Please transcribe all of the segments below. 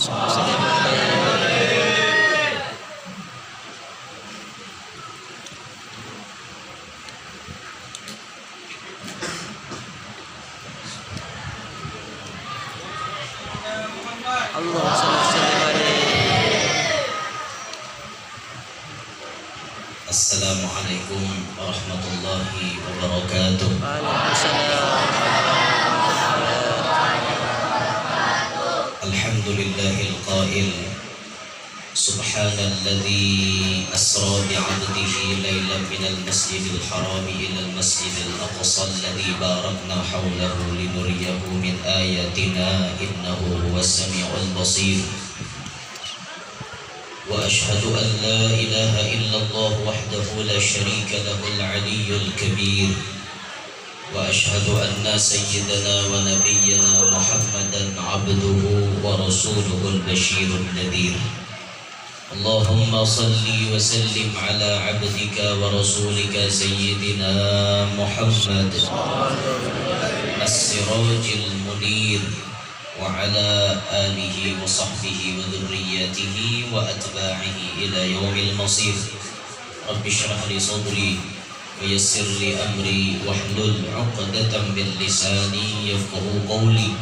Assalamualaikum warahmatullahi wabarakatuh. Alhamdulillahil qail subhanalladzi asra bi'abdihi laylan minal masjidil haram ilal masjidil aqsa alladzi barakna hawlahu linuriyahu min ayatina innahu huwas samiul basir. وأشهد أن لا إله إلا الله وحده لا شريك له العلي الكبير وأشهد أن سيدنا ونبينا محمدا عبده ورسوله البشير النذير. اللهم صل وسلم على عبدك ورسولك سيدنا محمد السراج المنير وعلى آله وصحبه وذريته وأتباعه إلى يوم المصير. رب اشرح لي صدري ويسر لي أمري واحلل عقدة من لساني يفقهوا قولي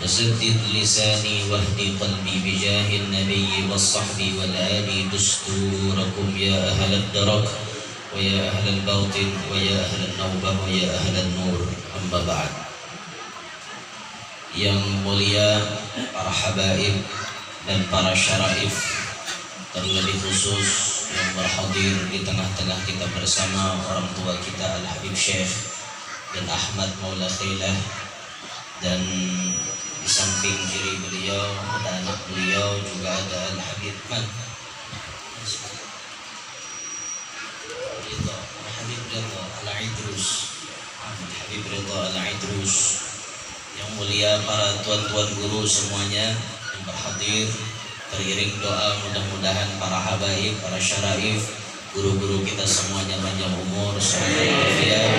وسدد لساني واهدي قلبي بجاه النبي والصحب والآل دستوركم يا أهل الدرك ويا أهل الباطن ويا أهل النوبة ويا أهل النور. أما بعد. Yang mulia para habaib dan para syaraif, terlebih khusus yang berhadir di tengah-tengah kita bersama orang tua kita Al-Habib Syekh dan Ahmad Maula Khailah, dan di samping kiri beliau ada anak beliau juga ada Al-Habib Ridha Al-Idrus. Habib Ridha Al-Idrus. Yang mulia para tuan-tuan guru semuanya yang berhadir, teriring doa mudah-mudahan para habaib, para syaraif, guru-guru kita semuanya panjang umur, sehat walafiat,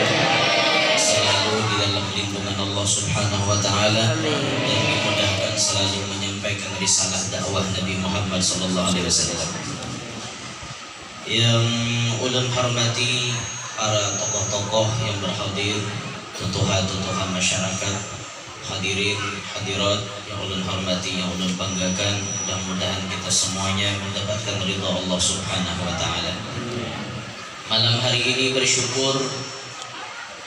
selalu di dalam lindungan Allah Subhanahu wa taala, dan dimudahkan selalu menyampaikan risalah dakwah Nabi Muhammad sallallahu alaihi wasallam. Yang ulun hormati para tokoh-tokoh yang berhadir, tutuha-tutuha masyarakat, hadirin hadirat yang ulun hormati, yang ulun banggakan, mudah-mudahan kita semuanya mendapatkan ridha Allah Subhanahu wa taala. Malam hari ini bersyukur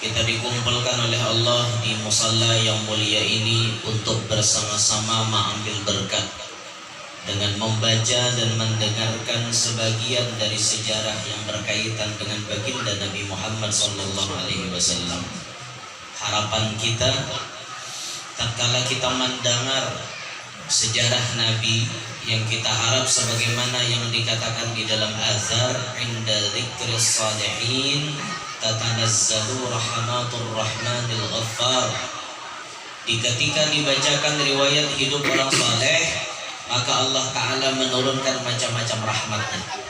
kita dikumpulkan oleh Allah di musalla yang mulia ini untuk bersama-sama mengambil berkat dengan membaca dan mendengarkan sebagian dari sejarah yang berkaitan dengan baginda Nabi Muhammad sallallahu alaihi wasallam. Harapan kita tatkala kita mendengar sejarah Nabi, yang kita harap sebagaimana yang dikatakan di dalam azhar, inda dzikris salihin tatanazzalu rahmatur rahmanil ghaffar. Ketika dibacakan riwayat hidup orang saleh, maka Allah Ta'ala menurunkan macam-macam rahmatnya.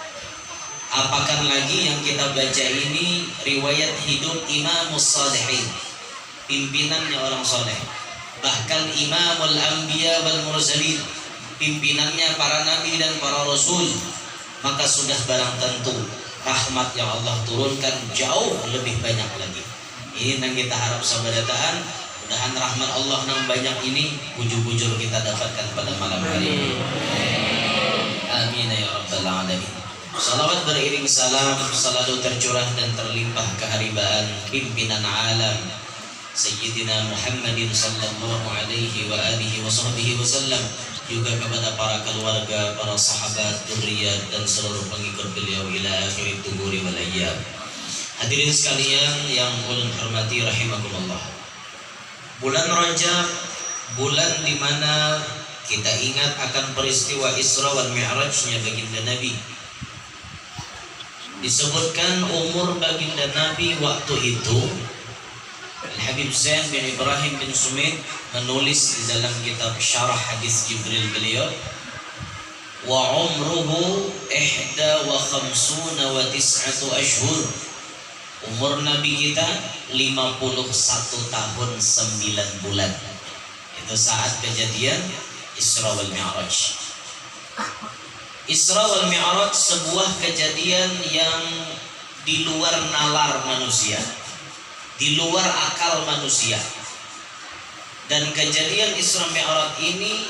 Apakah lagi yang kita baca ini riwayat hidup Imamus Salihin, pimpinannya orang saleh, bahkan Imamul Anbiya wal Mursalin, pimpinannya para nabi dan para rasul, maka sudah barang tentu rahmat yang Allah turunkan jauh lebih banyak lagi. Ini yang kita harap sabadataan, mudahan rahmat Allah yang banyak ini bujur-bujur kita dapatkan pada malam hari ini. Amin ya rabbal alamin. Salawat beriring salam selalu tercurah dan terlimpah keharibaan pimpinan alam Sayyidina Muhammadin sallallahu alaihi wa alihi wa sahbihi wasallam, juga kepada para keluarga, para sahabat, dzurriyyat dan seluruh pengikut beliau ila akhir tuhuri wal ayyam. Hadirin sekalian yang ulun hormati rahimakumullah. Bulan Rajab, bulan di mana kita ingat akan peristiwa Isra wal Mi'rajnya baginda Nabi. Disebutkan umur baginda Nabi waktu itu, Al-Habib Zain bin Ibrahim bin Sumit menulis di dalam kitab Syarah Hadis Jibril beliau, wa umruhu 51 wa 9 ashhur. Umur Nabi kita 51 tahun 9 bulan. Itu saat kejadian Isra wal Mi'raj. Isra wal Mi'raj sebuah kejadian yang di luar nalar manusia, di luar akal manusia. Dan kejadian Isra Mi'raj ini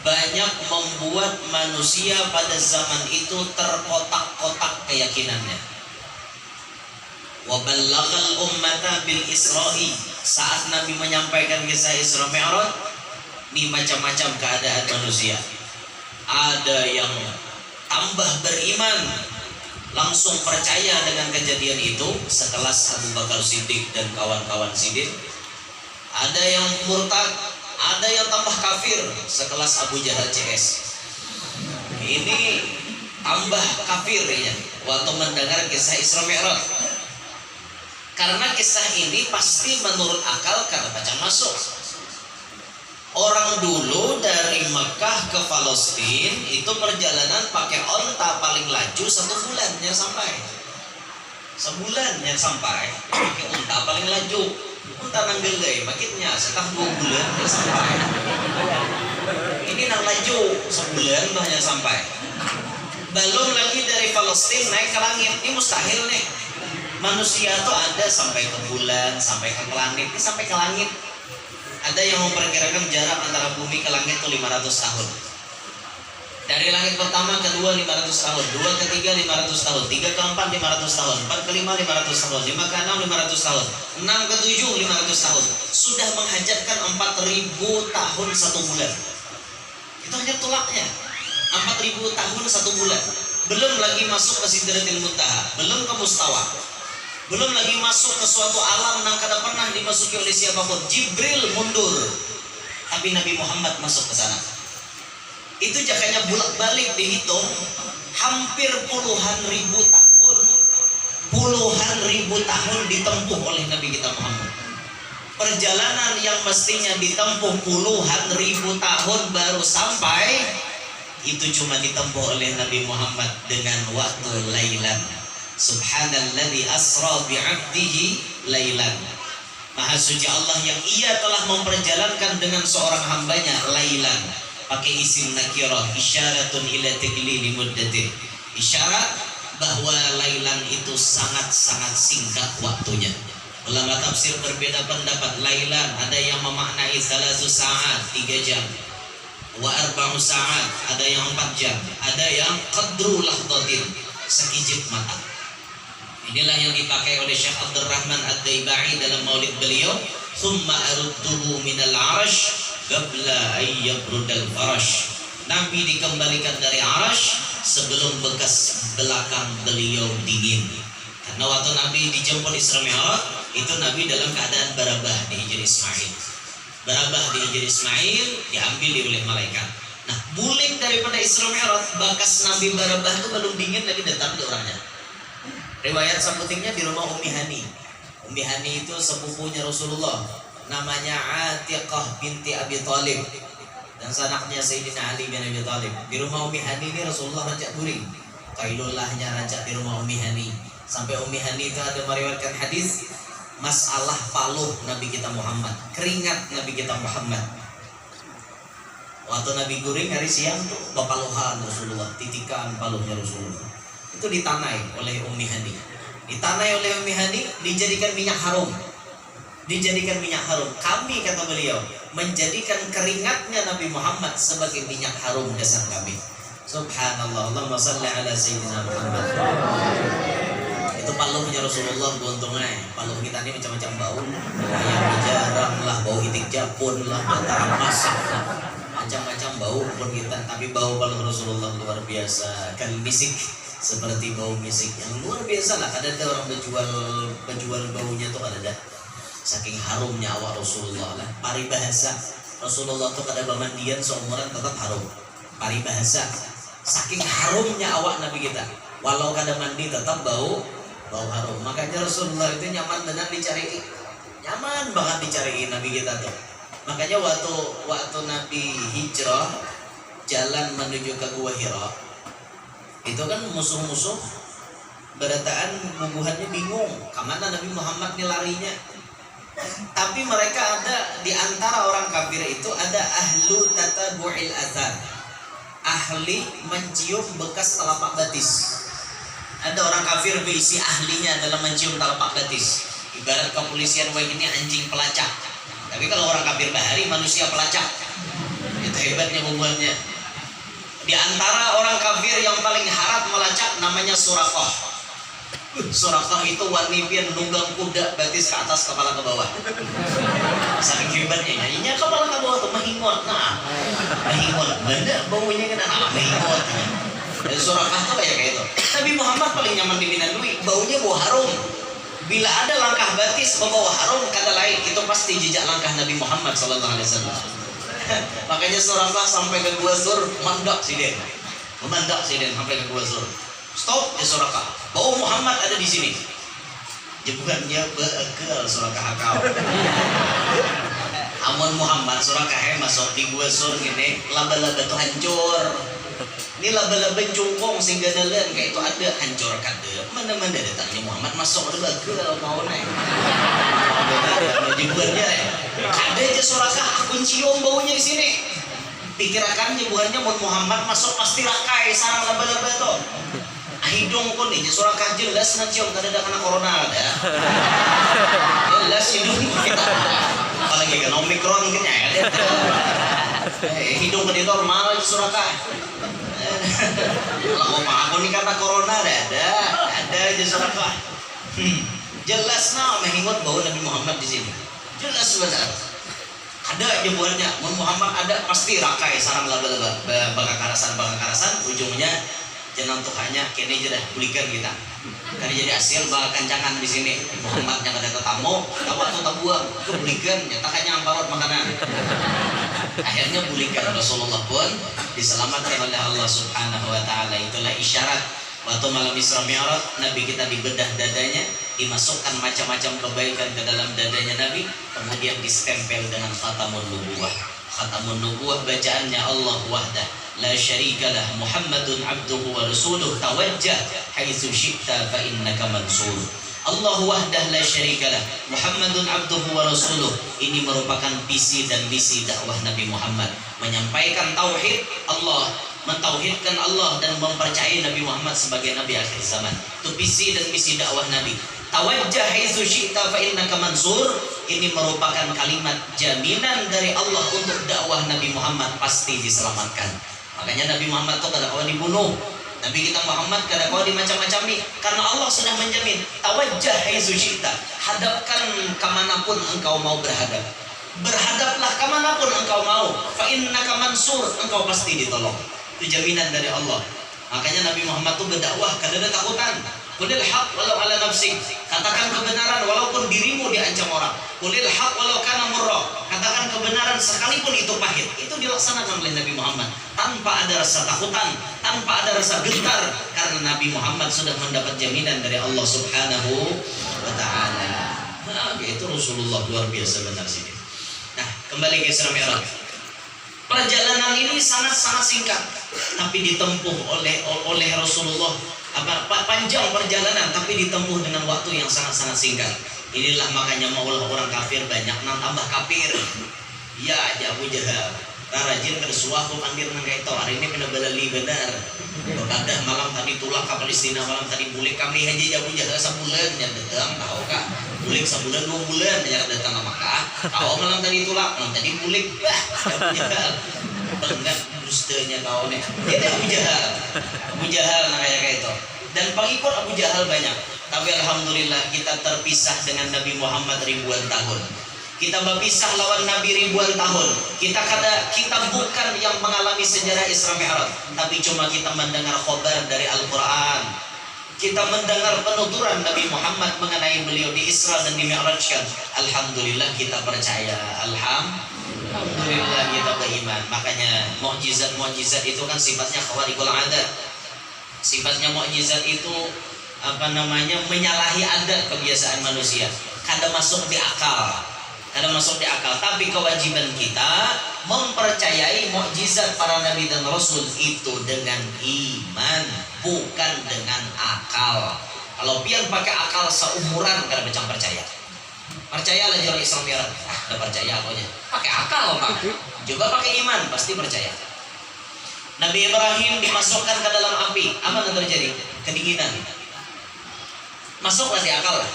banyak membuat manusia pada zaman itu terkotak-kotak keyakinannya. Wa ballaghal ummata bil Isra'i, saat Nabi menyampaikan kisah Isra Mi'raj, ini macam-macam keadaan manusia. Ada yang tambah beriman, langsung percaya dengan kejadian itu, sekelas Abu Bakar Siddiq dan kawan-kawan Siddiq. Ada yang murtad, ada yang tambah kafir, sekelas Abu Jahal CS. Ini tambah kafir ya waktu mendengar kisah Isra Mi'raj. Karena kisah ini pasti menurut akal karena baca masuk. Orang dulu dari Mekah ke Palestina itu perjalanan pakai onta paling laju 1 bulannya sampai. Sebulannya sampai pakai onta paling laju. Onta nanggelai paketnya setah 2 bulan ya sampai. Ini nang laju sebulan bahnya sampai. Belum lagi dari Palestina naik ke langit, ini mustahil nih. Manusia tuh ada sampai ke bulan, sampai ke planet, ini sampai ke langit. Ada yang memperkirakan jarak antara bumi ke langit itu 500 tahun. Dari langit pertama ke 2 500 tahun, 2 ke 3 500 tahun, 3 ke 4 500 tahun, 4 ke 5 500 tahun, 5 ke 6 500 tahun, 6 ke 7 500 tahun. Sudah menghajatkan 4000 tahun 1 bulan. Itu hanya tulaknya. 4000 tahun 1 bulan. Belum lagi masuk ke Sidratil Muntaha, belum ke Mustawa. Belum lagi masuk ke suatu alam yang kada pernah dimasuki oleh siapapun. Jibril mundur, tapi Nabi Muhammad masuk ke sana. Itu jakanya bolak-balik dihitung hampir puluhan ribu tahun ditempuh oleh Nabi kita Muhammad. Perjalanan yang mestinya ditempuh puluhan ribu tahun baru sampai, itu cuma ditempuh oleh Nabi Muhammad dengan waktu lailan. Subhanalladzi asra bi'abdihi lailan. Maha suci Allah yang ia telah memperjalankan dengan seorang hambanya lailan. Pakai isim nakirah, isyaratun ila taglili muddatin. Isyarat bahwa lailan itu sangat-sangat singkat waktunya. Ulama tafsir berbeda pendapat. Lailan ada yang memaknai 3 saat, 3 jam. Wa 4 saat, ada yang 4 jam. Ada yang qadru lahdatin, sekijip mata. Inilah yang dipakai oleh Syekh Abdurrahman Ad-Daibai dalam maulid beliau, "Tsumma arudduhu minal 'arsy qabla ay yabrudal farash." Nabi dikembalikan dari Arash sebelum bekas belakang beliau dingin. Karena waktu Nabi dijemput Isra Mi'raj, itu Nabi dalam keadaan barabah di Hijr Ismail. Barabah di Hijr Ismail diambil oleh malaikat. Nah, bulik daripada Isra Mi'raj, bekas Nabi barabah itu belum dingin lagi datang di orangnya. Riwayat sambutingnya di rumah Ummi Hani. Ummi Hani itu sepupunya Rasulullah, namanya Atiqah binti Abi Thalib, dan sanaknya Sayyidina Ali bin Abi Thalib. Di rumah Ummi Hani ini Rasulullah rancak guring. Kailullahnya rancak di rumah Ummi Hani. Sampai Ummi Hani itu ada meriwayatkan hadis masalah paluh Nabi kita Muhammad, keringat Nabi kita Muhammad. Waktu Nabi guring hari siang tuh bapaluhan Rasulullah, titikan paluhnya Rasulullah. Itu ditanai oleh Ummi Hani. Ditanai oleh Ummi Hani, dijadikan minyak harum. Dijadikan minyak harum. Kami, kata beliau, menjadikan keringatnya Nabi Muhammad sebagai minyak harum jasad kami. Subhanallah. Allahumma salli ala Sayyidina Muhammad. Itu paluhnya Rasulullah, beruntungnya. Paluh kita ini macam-macam bau. Ayam jarang lah, bau itik japun lah, bau masak lah. Macam-macam bau pun kita. Tapi bau paluh Rasulullah luar biasa. Kan misik. Seperti bau misik yang luar biasa lah. Ada orang penjual baunya tuh ada. Saking harumnya awak Rasulullah lah. Paribahasa Rasulullah tuh kada bamandian seumuran tetap harum. Paribahasa saking harumnya awak Nabi kita, walau kada mandi tetap bau harum. Makanya Rasulullah itu nyaman dengan dicari, nyaman banget dicariin Nabi kita tuh. Makanya waktu Nabi hijrah jalan menuju ke Gua Hira, itu kan musuh-musuh berataan bubuhannya bingung kemana Nabi Muhammad ini larinya. Tapi mereka ada di antara orang kafir itu ada ahlu tatabu'il athar, ahli mencium bekas telapak betis. Ada orang kafir berisi ahlinya dalam mencium telapak betis. Ibarat kepolisian ini anjing pelacak. Tapi kalau orang kafir bahari manusia pelacak. Itu hebatnya hubungannya. Di antara orang kafir yang paling harap melacak namanya Suraqah. Suraqah itu wanipian nunggang kuda batis ke atas kepala ke bawah. Saking hebatnya nyanyinya kepala ke bawah tuh mahingot. Nah, mahingot bener baunya kan anak mahingot. Dan Suraqah tuh kayak itu. Nabi Muhammad paling nyaman di Minandui, baunya bau harum. Bila ada langkah batis membawa harum, kata lain itu pasti jejak langkah Nabi Muhammad sallallahu alaihi wasallam. Makanya Suraqah sampai ke Gua Sur mandak si Den. Memandak si Den sampai ke Gua Sur. Stop ya Suraqah. Bau Muhammad ada di sini. Jebukannya bekel Suraqah kau. Amun Muhammad Suraqah masuk di Gua Sur gini, laba-laba tuh hancur. Ini laba-laba cungkong sehingga dalam kayak itu ada hancur kada. Mana-mana datangnya Muhammad masuk ada bekel kau naik. Jebukannya ada aja Suraqah aku cium baunya di sini. Pikirakan jebukannya Muhammad masuk pasti rakai sarang laba-laba tuh. Hidung pun nih Suraqah jelas nancium kada ada kena corona ada. Jelas hidung kita. Apalagi kan Omikron kan ya. Hidung kan normal Suraqah. Kalau aku nih kata corona ada aja Suraqah. Jelas nah mengingat bau Nabi Muhammad di sini. Jelas benar. Ada jebuannya Muhammad ada pasti rakai sarang laba-laba bakakarasan ujungnya jangan Tuhannya kini aja dah bulikan kita karena jadi hasil bakal kancangan di sini Muhammad yang ada tetamu kawan tuh buang kebulikan nyatakannya amparot makanan akhirnya bulikan Rasulullah pun diselamatkan oleh Allah Subhanahu wa ta'ala. Itulah isyarat waktu malam Isra Mi'raj Nabi kita dibedah dadanya, dimasukkan macam-macam kebaikan ke dalam dadanya Nabi, kemudian distempel dengan khatamun nubuwah. Khatamun nubuwah bacaannya Allah wahdah la syarikalah Muhammadun abduhu wa rasuluh tawajjah haitsu syi'ta fa innaka mansur. Allah wahdah la syarikalah Muhammadun abduhu wa rasuluh. Ini merupakan visi dan misi dakwah Nabi Muhammad, menyampaikan tauhid Allah, mentauhidkan Allah dan mempercayai Nabi Muhammad sebagai Nabi akhir zaman. Itu visi dan misi dakwah Nabi. Tawajjah haitsu syi'ta fa innaka mansur. Ini merupakan kalimat jaminan dari Allah untuk dakwah Nabi Muhammad pasti diselamatkan. Makanya Nabi Muhammad itu kada kau dibunuh. Nabi kita Muhammad kada kau dimacam-macami karena Allah sudah menjamin tawajjah haitsu syi'ta. Hadapkan kemanapun engkau mau berhadap. Berhadaplah kemanapun engkau mau. Fa innaka mansur, engkau pasti ditolong. Itu jaminan dari Allah. Makanya Nabi Muhammad itu berdakwah kada ada takutan. Qulil haq walau ala nafsik. Katakan kebenaran walaupun dirimu diancam orang. Qulil haq walau kana murra. Katakan kebenaran sekalipun itu pahit. Itu dilaksanakan oleh Nabi Muhammad tanpa ada rasa takutan, tanpa ada rasa gentar karena Nabi Muhammad sudah mendapat jaminan dari Allah Subhanahu wa taala. Nah, itu Rasulullah luar biasa benar sini. Nah, kembali ke Isra Mi'raj. Perjalanan ini sangat-sangat singkat, tapi ditempuh oleh Rasulullah. Panjang perjalanan, tapi ditempuh dengan waktu yang sangat-sangat singkat. Inilah makanya maulah orang kafir banyak nang tambah kafir. Ya aja Abu Jahal. Rajin bersuah ku pandir nang kaito. Hari ini benar balali benar. Berkadah malam tadi tulak ke Palestina, malam tadi bulik kami haji Abu Jahal sebulan yang datang tahu kak. Bulik sebulan 2 bulan yang datang ke Makkah. Tahu malam tadi tulak, malam tadi bulik. Abu Jahal. Banget dustanya kau nih. Itu Abu Jahal. Abu Jahal nang kayak itu. Dan pengikut Abu Jahal banyak. Tapi alhamdulillah kita terpisah dengan Nabi Muhammad ribuan tahun. Kita berpisah lawan Nabi ribuan tahun. Kita bukan yang mengalami sejarah Isra Mi'raj, tapi cuma kita mendengar khabar dari Al-Quran. Kita mendengar penuturan Nabi Muhammad mengenai beliau di Isra dan di Mi'rajkan. Alhamdulillah kita percaya. Alhamdulillah kita beriman. Makanya mukjizat itu kan sifatnya khawariqul adat. Sifatnya mukjizat itu menyalahi adat kebiasaan manusia. Kada masuk di akal. Tapi kewajiban kita mempercayai mukjizat para nabi dan rasul itu dengan iman, bukan dengan akal. Kalau pian pakai akal seumuran kada macam percaya. Percayalah jalan Isra Mi'raj. Udah percaya aku aja. Pakai akal Pak. Juga pakai iman pasti percaya. Nabi Ibrahim dimasukkan ke dalam api, apa yang terjadi? Kedinginan. Masuklah di akal lah.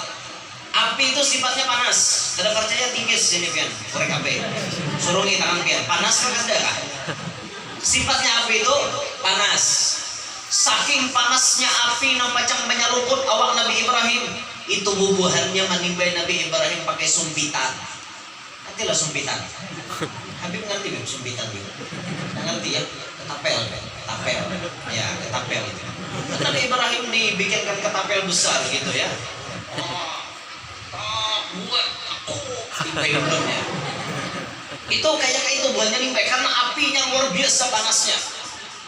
Api itu sifatnya panas. Ada percaya tinggi sini pian, korek api. Surungi tangan pian. Panas kan ada kah? Sifatnya api itu panas. Saking panasnya api nampaknya menyeruput awak Nabi Ibrahim. Itu bubuhannya menimbai Nabi Ibrahim pakai sumpitan. Nantilah sumpitan. Habib ngerti belum sumpitan itu? Ngerti ya? Ketapel. Ya, ketapel itu. Nabi Ibrahim dibikinkan ketapel besar gitu ya. Buat nimbai ulunnya. Itu kayak itu buahnya nimbai karena apinya luar biasa panasnya.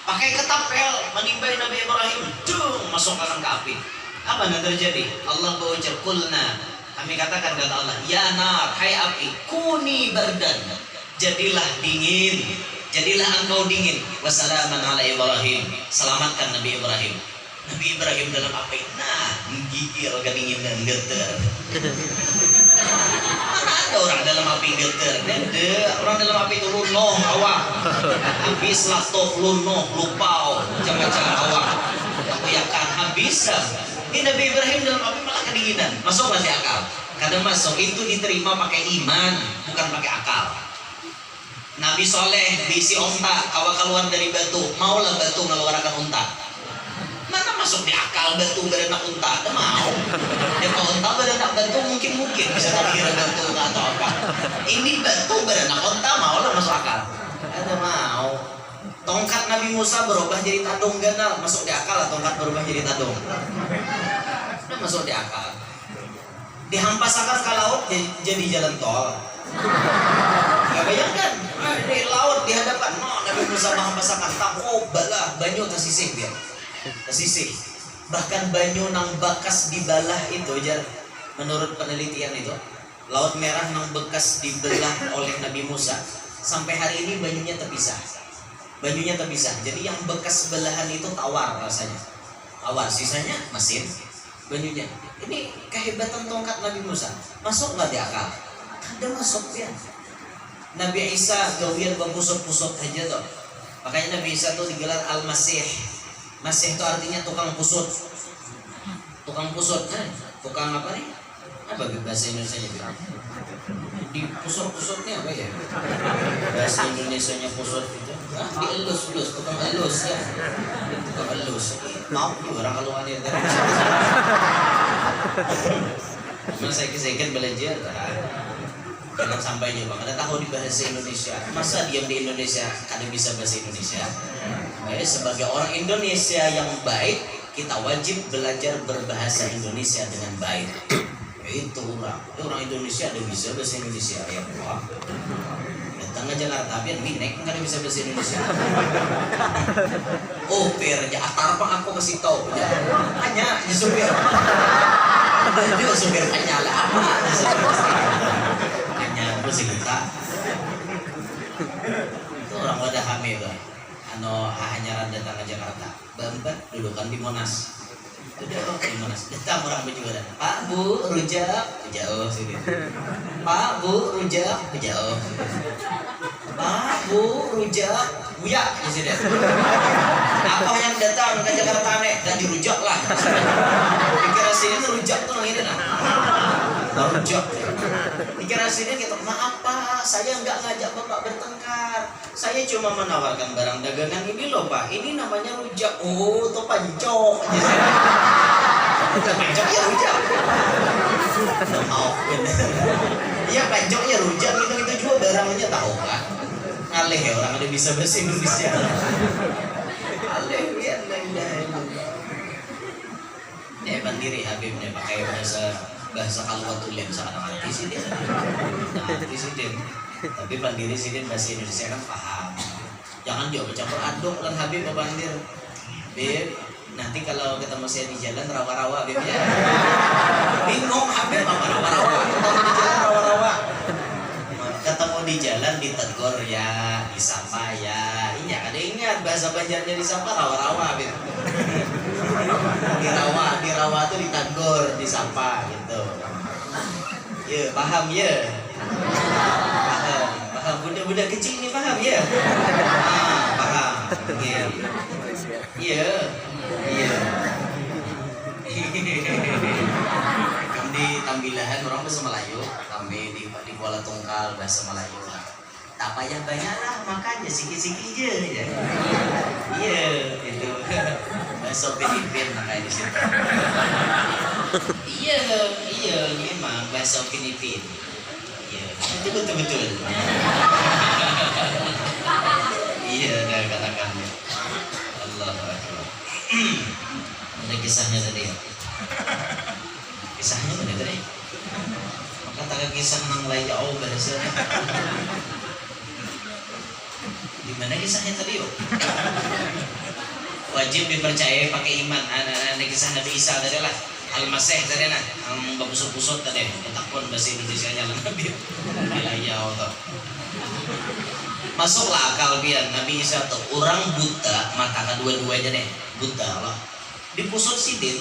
Pakai ketapel menimbai Nabi Ibrahim, masuk ke api. Apa yang terjadi? Allah berucap, "Qulna," kami katakan kata Allah, "Ya nar, hai api, kuni bardan." Jadilah dingin, jadilah engkau dingin. Wassalaman ala Ibrahim. Selamatkan Nabi Ibrahim. Nabi Ibrahim dalam api, nah, menggigil kedinginan getar. Mana ada orang dalam api getar? Ada orang dalam api itu lunoh awak. Habis laptop lunoh, lupau, macam-macam awak. Aku yakan habis. Ini Nabi Ibrahim dalam api malah kedinginan. Masuk masih akal. Kadang masuk itu diterima pakai iman, bukan pakai akal. Nabi Soleh diisi onta, kawa keluar dari batu, maulah batu mengeluarkan onta. Mana masuk di akal batu beranak unta? Ada mau? Ya kalau unta beranak batu mungkin bisa dikira batu atau apa. Ini batu beranak unta maulah masuk akal. Ada mau? Tongkat Nabi Musa berubah jadi tadung ganal, masuk di akal lah tongkat berubah jadi tadung. Nah, masuk di akal. Dihampasakan ke laut jadi jalan tol. Gak bayangkan, di laut di hadapan, Nabi Musa menghampasakan tako balah banyu tersisih dia. Tersisih. Bahkan banyu nang bakas dibalah itu jar, menurut penelitian itu, Laut Merah nang bekas dibelah oleh Nabi Musa, sampai hari ini banyunya terpisah. Banyunya terpisah. Jadi yang bekas belahan itu tawar rasanya. Tawar, sisanya mesin banyunya. Ini kehebatan tongkat Nabi Musa. Masuk nggak di akal? Ada masuk ya. Nabi Isa gawian berpusut-pusut aja tuh. Makanya Nabi Isa tuh digelar Al-Masih. Masih itu artinya tukang pusut. Tukang pusut, tukang apa nih? Apa bahasa Indonesianya bilang? Di pusut-pusutnya apa ya? Bahasa Indonesianya pusut itu. Dielus-elus, tukang elus ya. Tukang elus. Maaf nih orang kalau wanita. Masa saya belajar. Jangan sampai nih bang, ada tahu di bahasa Indonesia. Masa diam di Indonesia, kadang bisa bahasa Indonesia. Sebagai orang Indonesia yang baik, kita wajib belajar berbahasa Indonesia dengan baik. Itu orang Indonesia ada bisa bahasa Indonesia ya wah. Datang aja Jakarta, biar binek nggak bisa bahasa Indonesia. Oh per, ya atar pak aku kasih tahu. Hanya di supir. Dia supir hanya lah apa? Hanya musik kita. Itu orang wadah hamil lah. Hanya datang ke Jakarta. Bambat dudukan di Monas. Duduk di Monas. Datang orang juga dan Pak Bu rujak jauh sini. Pak Bu rujak jauh. Pak Bu rujak buyak di sini. Apa yang datang ke Jakarta nih? Dan dirujak lah. Pikir sini rujak tuh ini nah. Rujak. Pikir sini kita maaf Pak, saya nggak ngajak Bapak bertengkar. Saya cuma menawarkan barang dagangan ini loh Pak. Ini namanya rujak. Oh, itu pancok. Pancok ya rujak. Maaf bener. Iya pancok ya rujak itu juga barangnya tahu kan. Ngalih ya orang ada bisa bahasa Indonesia. Ngalih ya dia mandiri Habib nih pakai bahasa kalwatulen sekarang arti sih dia. Arti sih dia. Tapi pandiri sih dia bahasa Indonesia kan paham. Jangan jauh campur aduk kan Habib apa pandir. Bib, nanti kalau ketemu saya di jalan rawa-rawa Bib ya. Bingung Habib apa rawa-rawa. Ketemu di jalan rawa-rawa. Ketemu di jalan ditegur ya, disapa ya. Ini ada ingat bahasa Banjarnya disapa rawa-rawa Bib. Di rawa tuh ditegur, disapa gitu. Ya, paham ya? Paham. Budak-budak kecil ini paham ya? Paham. Iya. Iya. Iya. Kami di tambilahan orang bahasa Melayu, kami di Kuala Tungkal bahasa Melayu. Tak payah banyak lah, makanya sikit-sikit je. Iya, itu bahasa Filipin makanya di situ. Iya, iya, memang bahasa Filipin. Iya, itu betul-betul. Iya, dah katakannya. Allah Akbar. Ada kisahnya tadi ya. Kisahnya mana tadi? Maka tak kisah nang lain jauh bahasa. Di mana kisahnya tadi yo? Wajib dipercayai pakai iman. Ada kisah Nabi Isa tadi lah. Al-Masih tadi nah, ang babusot-busot tadi. Ketakon bahasa Indonesia nya Nabi. Wilayah atau. Masuklah akal pian Nabi Isa tuh orang buta mata kedua-duanya deh buta lah. Di pusat sidin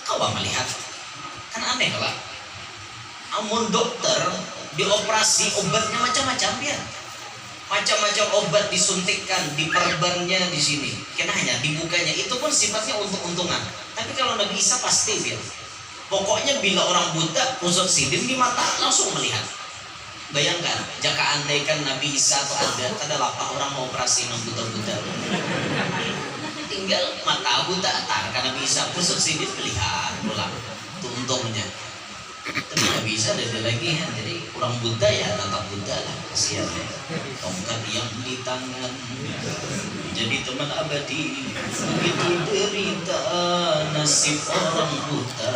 kau melihat kan aneh lah. Amun dokter dioperasi obatnya macam-macam pian. Macam-macam obat disuntikkan, diperbannya di sini. Karena hanya dibukanya itu pun sifatnya untung-untungan. Tapi kalau Nabi Isa pasti pian. Pokoknya bila orang buta pusat sidin di mata langsung melihat. Bayangkan, jika andaikan Nabi Isa atau ada lapah orang mau operasi non buta-buta, tinggal mata buta karena Nabi Isa pusat sidin melihat pulang, itu untungnya. Tapi Nabi Isa ada lagi, jadi orang buta ya tetap buta lah, kasihan ya. Tongkat yang di tangan, jadi teman abadi, itu derita nasib orang buta.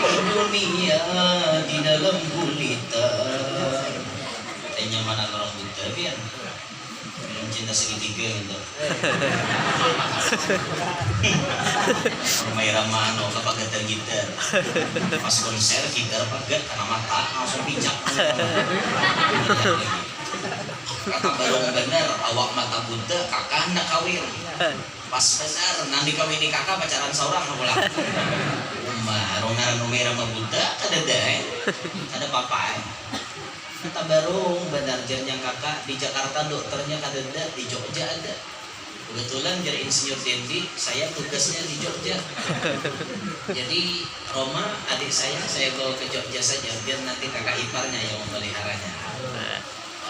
Di dunia di dalam gulita katanya mana orang buta pian minum cinta segitiga gitu. Ramai ramano kapag gitar pas konser gitar pagat karena mata langsung pijak. Kata barong bener awak mata buta kakak hendak kawin pas benar nanti kawin kakak pacaran seorang pulang. Rongar numera mabuta kada ada papa kata barong benar yang kakak di Jakarta dokternya kada di Jogja ada kebetulan jadi insinyur Dendi saya tugasnya di Jogja jadi Roma adik saya bawa ke Jogja saja biar nanti kakak iparnya yang memeliharanya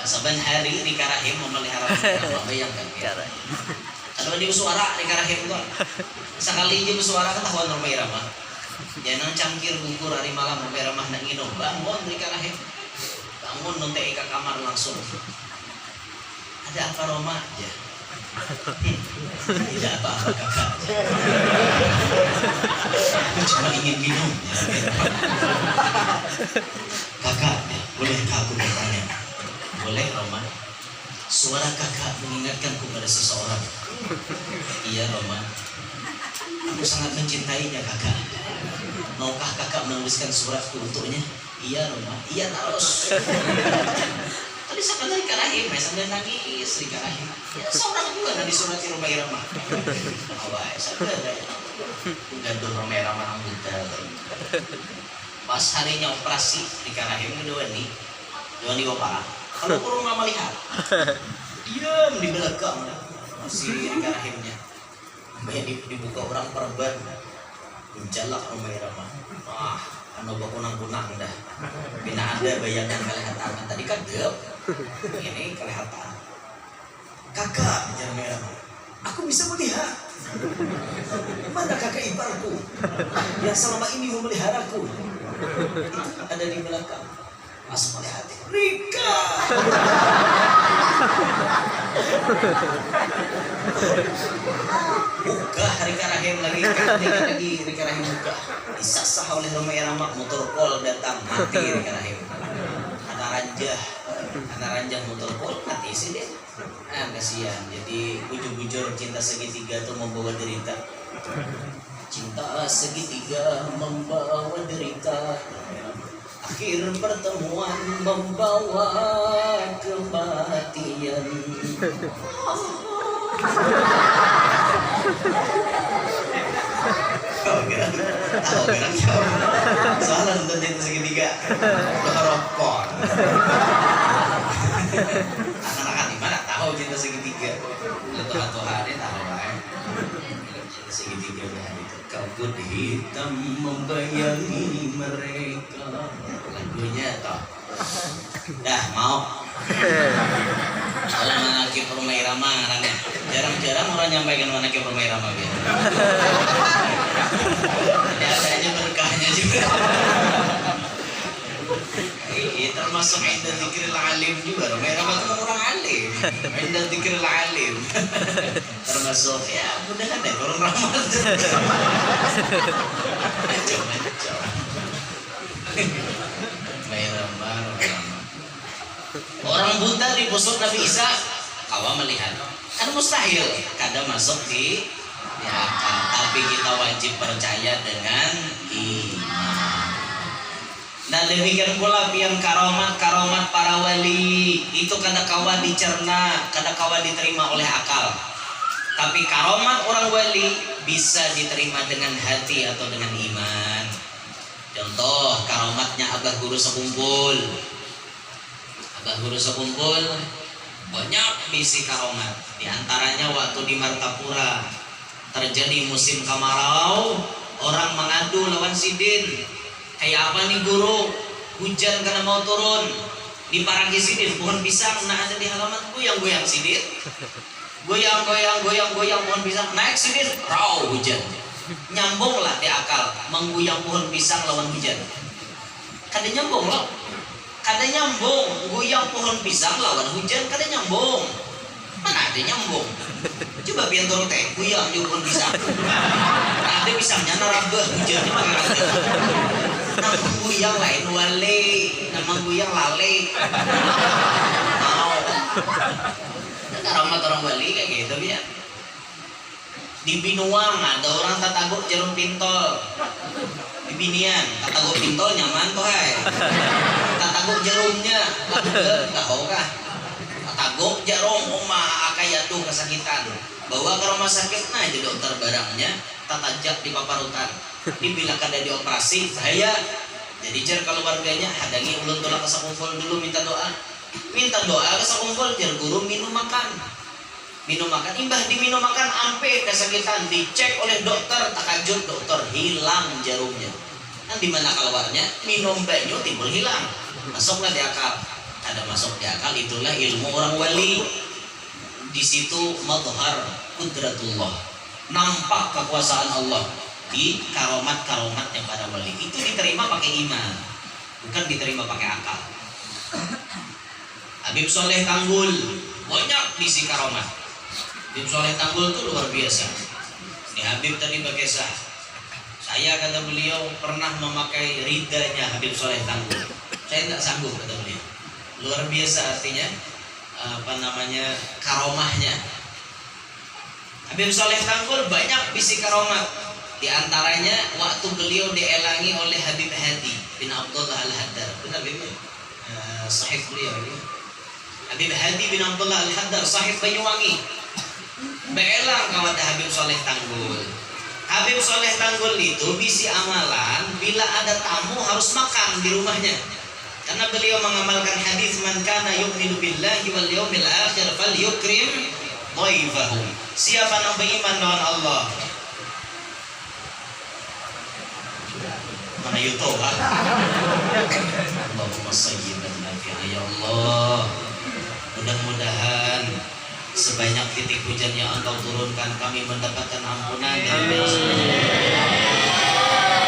saban hari Rika Rahim memelihara bayangkan ya. Kalau di suara Rika Rahim tuh sekali dia bersuara ketahuan Roma Irama jangan cangkir gugur hari malam sampai ramah nak nginum bangun Rika Rahim bangun nontek ke kamar langsung ada apa Roma ya tidak apa-apa kakak aku cuma ingin minum ya. Kakak ya, bolehkah aku bertanya boleh Roma suara kakak mengingatkanku pada seseorang. Iya Roma aku sangat mencintainya kakak. Maukah kakak menuliskan suratku untuknya? Iya Roma. Iya terus. Tadi sampai dari Karahim, sambil nangis di Karahim. Ya seorang juga ada di surat Roma Irama. Awal sampai ada. Gaduh Roma Irama orang buta. Pas harinya operasi di Karahim kedua nih bapak. Kalau kurang nggak melihat, diam di belakang masih di Karahimnya. Banyak dibuka orang perban. Menjalak Roma Irama. Wah, anu bakunang-kunang dah. Bina ada bayangan kelihatan. Tadi kan gelap. Ini kelihatan. Kakak, bicara Irama. Aku bisa melihat. Mana kakak iparku yang selama ini memeliharaku? Itu ada di belakang. Pas melihat Rika. Buka Rika Rahim lagi Rika Rahim buka disasah oleh Roma Irama motor kol datang mati Rika Rahim anak ranjah motor kol mati sih deh kasihan jadi bujur-bujur cinta segitiga tuh membawa derita cinta segitiga membawa derita akhir pertemuan membawa kematian. Tahu kan? Soalnya nonton cinta segitiga, rokok. Anak-anak di mana tahu cinta segitiga? Tuhan ini tahu kan? Segitiga hari itu kabut hitam membayangi mereka. Lagunya toh. Dah mau. Kalau Manakib Rumah Irama ngarangnya. Jarang-jarang orang nyampaikan Manakib Rumah Irama gitu. Ada aja berkahnya juga. Termasuk indah dzikril alim juga. Rumah Irama itu kan orang alim. Indah dzikril alim. Termasuk ya mudah-mudahan deh orang ramah. Macam-macam. Rumah Irama. Orang buta di pusat Nabi Isa kawa melihat kan mustahil kadang masuk di akal, tapi kita wajib percaya dengan iman. Nah demikian pula pian karomat para wali itu kada kawa dicerna, kada kawa diterima oleh akal, tapi karomat orang wali bisa diterima dengan hati atau dengan iman. Contoh karomatnya Abah Guru Sekumpul. Abah Guru Sekumpul banyak bisi karomat. Di antaranya waktu di Martapura terjadi musim kemarau, orang mengadu lawan Sidin. Kayak apa nih guru? Hujan karena mau turun. Di Paranggi Sidin, pohon pisang nah ada di halaman goyang-goyang Sidin. Goyang pohon pisang, naik Sidin, raw hujan. Nyambunglah di akal, menggoyang pohon pisang lawan hujan. Kada nyambung loh. Kada nyambung, goyang pohon pisang lawan hujan kada nyambung. Mana ada nyambung? Coba biar turun teh, goyang di pohon pisang. Nah, ada pisangnya narabah, hujannya mana ada. Nama goyang lain wale, nama goyang lale. Mau. Karamat orang wali kayak gitu ya. Di Binuang ada orang tataguk jarum pintol. Di Binian, tataguk pintol nyaman tuh hai. Tataguk jarumnya, enggak tahu kah? Tataguk jarum oma akayatu kesakitan. Bawa ke rumah sakit nah jadi dokter barangnya tatajak di paparutan. Dibilang kada dioperasi, saya jadi jar keluarganya hadangi ulun tolak kesakumpul dulu minta doa. Minta doa kesakumpul jar guru minum makan. Minum makan, imbah diminum makan ampe kesakitan, dicek oleh dokter, takajub dokter hilang jarumnya. Nah di mana keluarnya? Minum banyu timbul hilang. Masuklah di akal. Ada masuk di akal, itulah ilmu orang wali. Di situ madhar qudratullah. Nampak kekuasaan Allah di karomat-karomat yang pada wali. Itu diterima pakai iman, bukan diterima pakai akal. Habib Soleh Tanggul banyak bisi karomat. Habib Soleh Tanggul itu luar biasa. Ini Habib tadi pakai sah. Saya kata beliau pernah memakai ridanya Habib Soleh Tanggul. Saya tidak sanggup kata beliau. Luar biasa artinya karomahnya. Habib Soleh Tanggul banyak bisi karomat. Di antaranya waktu beliau dielangi oleh Habib Hadi bin Abdullah Al-Haddar. Benar begitu? Sahih beliau ini. Habib Hadi bin Abdullah Al-Haddar sahih Banyuwangi. Beelang kawan Habib Soleh Tanggul. Habib Soleh Tanggul itu bisi amalan bila ada tamu harus makan di rumahnya. Karena beliau mengamalkan hadis man kana yu'minu billahi wal yawmil akhir falyukrim dhaifahu. Siapa yang beriman dengan Allah? Mana YouTube ah? Allahumma sayyiban nafi'ah ya Allah. Mudah-mudahan sebanyak titik hujan yang Engkau turunkan kami mendapatkan ampunan dari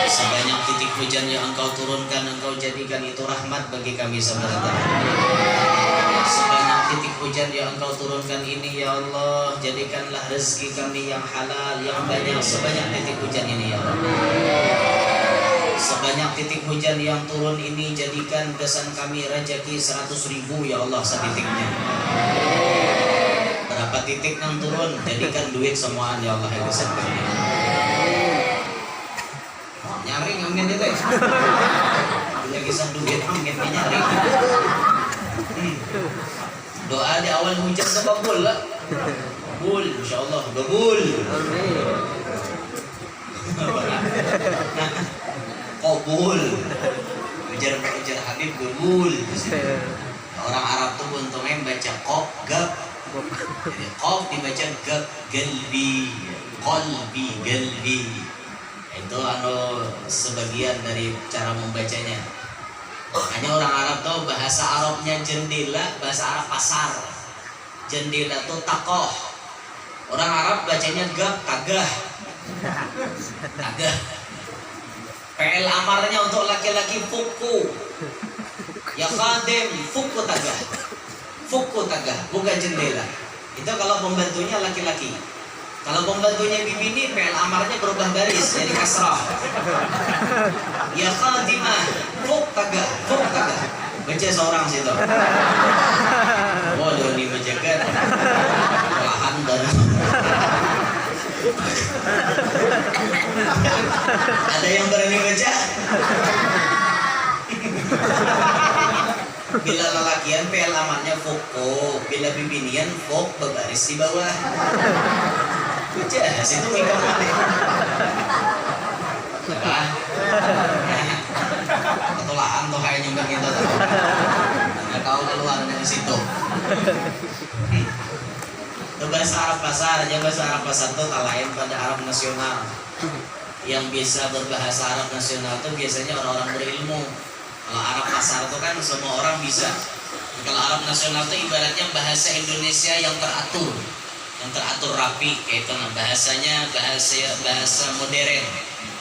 sebanyak titik hujan yang Engkau turunkan Engkau jadikan itu rahmat bagi kami semata. Sebanyak titik hujan yang Engkau turunkan ini ya Allah, jadikanlah rezeki kami yang halal yang banyak sebanyak titik hujan ini ya Allah. Sebanyak titik hujan yang turun ini jadikan kesan kami rezeki 100.000 ya Allah setitiknya. Berapa titik yang turun jadikan duit semuaan ya Allah yang kesan kami. Nyaring amin itu. Bila kisah duit amin nyaring. Doa di awal hujan itu kabul lah. Kabul insyaallah kabul. Amin. Kabul. Ujar Habib kabul. Orang Arab tuh untungnya baca kok gab Jadi qaf dibaca gab, galbi, qalbi, galbi. Itu sebagian dari cara membacanya. Makanya orang Arab tuh bahasa Arabnya jendela, bahasa Arab pasar. Jendela tuh takoh. Orang Arab bacanya gab, tagah. Tagah. PL amarnya untuk laki-laki fuku. Ya khadim, fuku tagah. Fuku tagah, bukan jendela. Itu kalau pembantunya laki-laki. Kalau pembantunya bibini, PL amarnya berubah baris jadi kasrah. Ya khadimah, fuk tagah, fuk tagah. Baca seorang situ. Waduh, ini menjaga lahan baru. Ada yang berani baca? Bila lelakian PL amarnya fuku, bila bibinian fuk berbaris di bawah. Baca, situ mikir mati. Nah, ketulahan tuh kayak nyumbang itu tuh. Nggak tahu keluar dari situ. Itu bahasa Arab pasar aja, bahasa Arab pasar itu tak lain pada Arab nasional. Yang bisa berbahasa Arab nasional itu biasanya orang-orang berilmu. Kalau Arab pasar itu kan semua orang bisa. Kalau Arab nasional itu ibaratnya bahasa Indonesia yang teratur. Yang teratur rapi, kayak itu nah, bahasanya bahasa modern,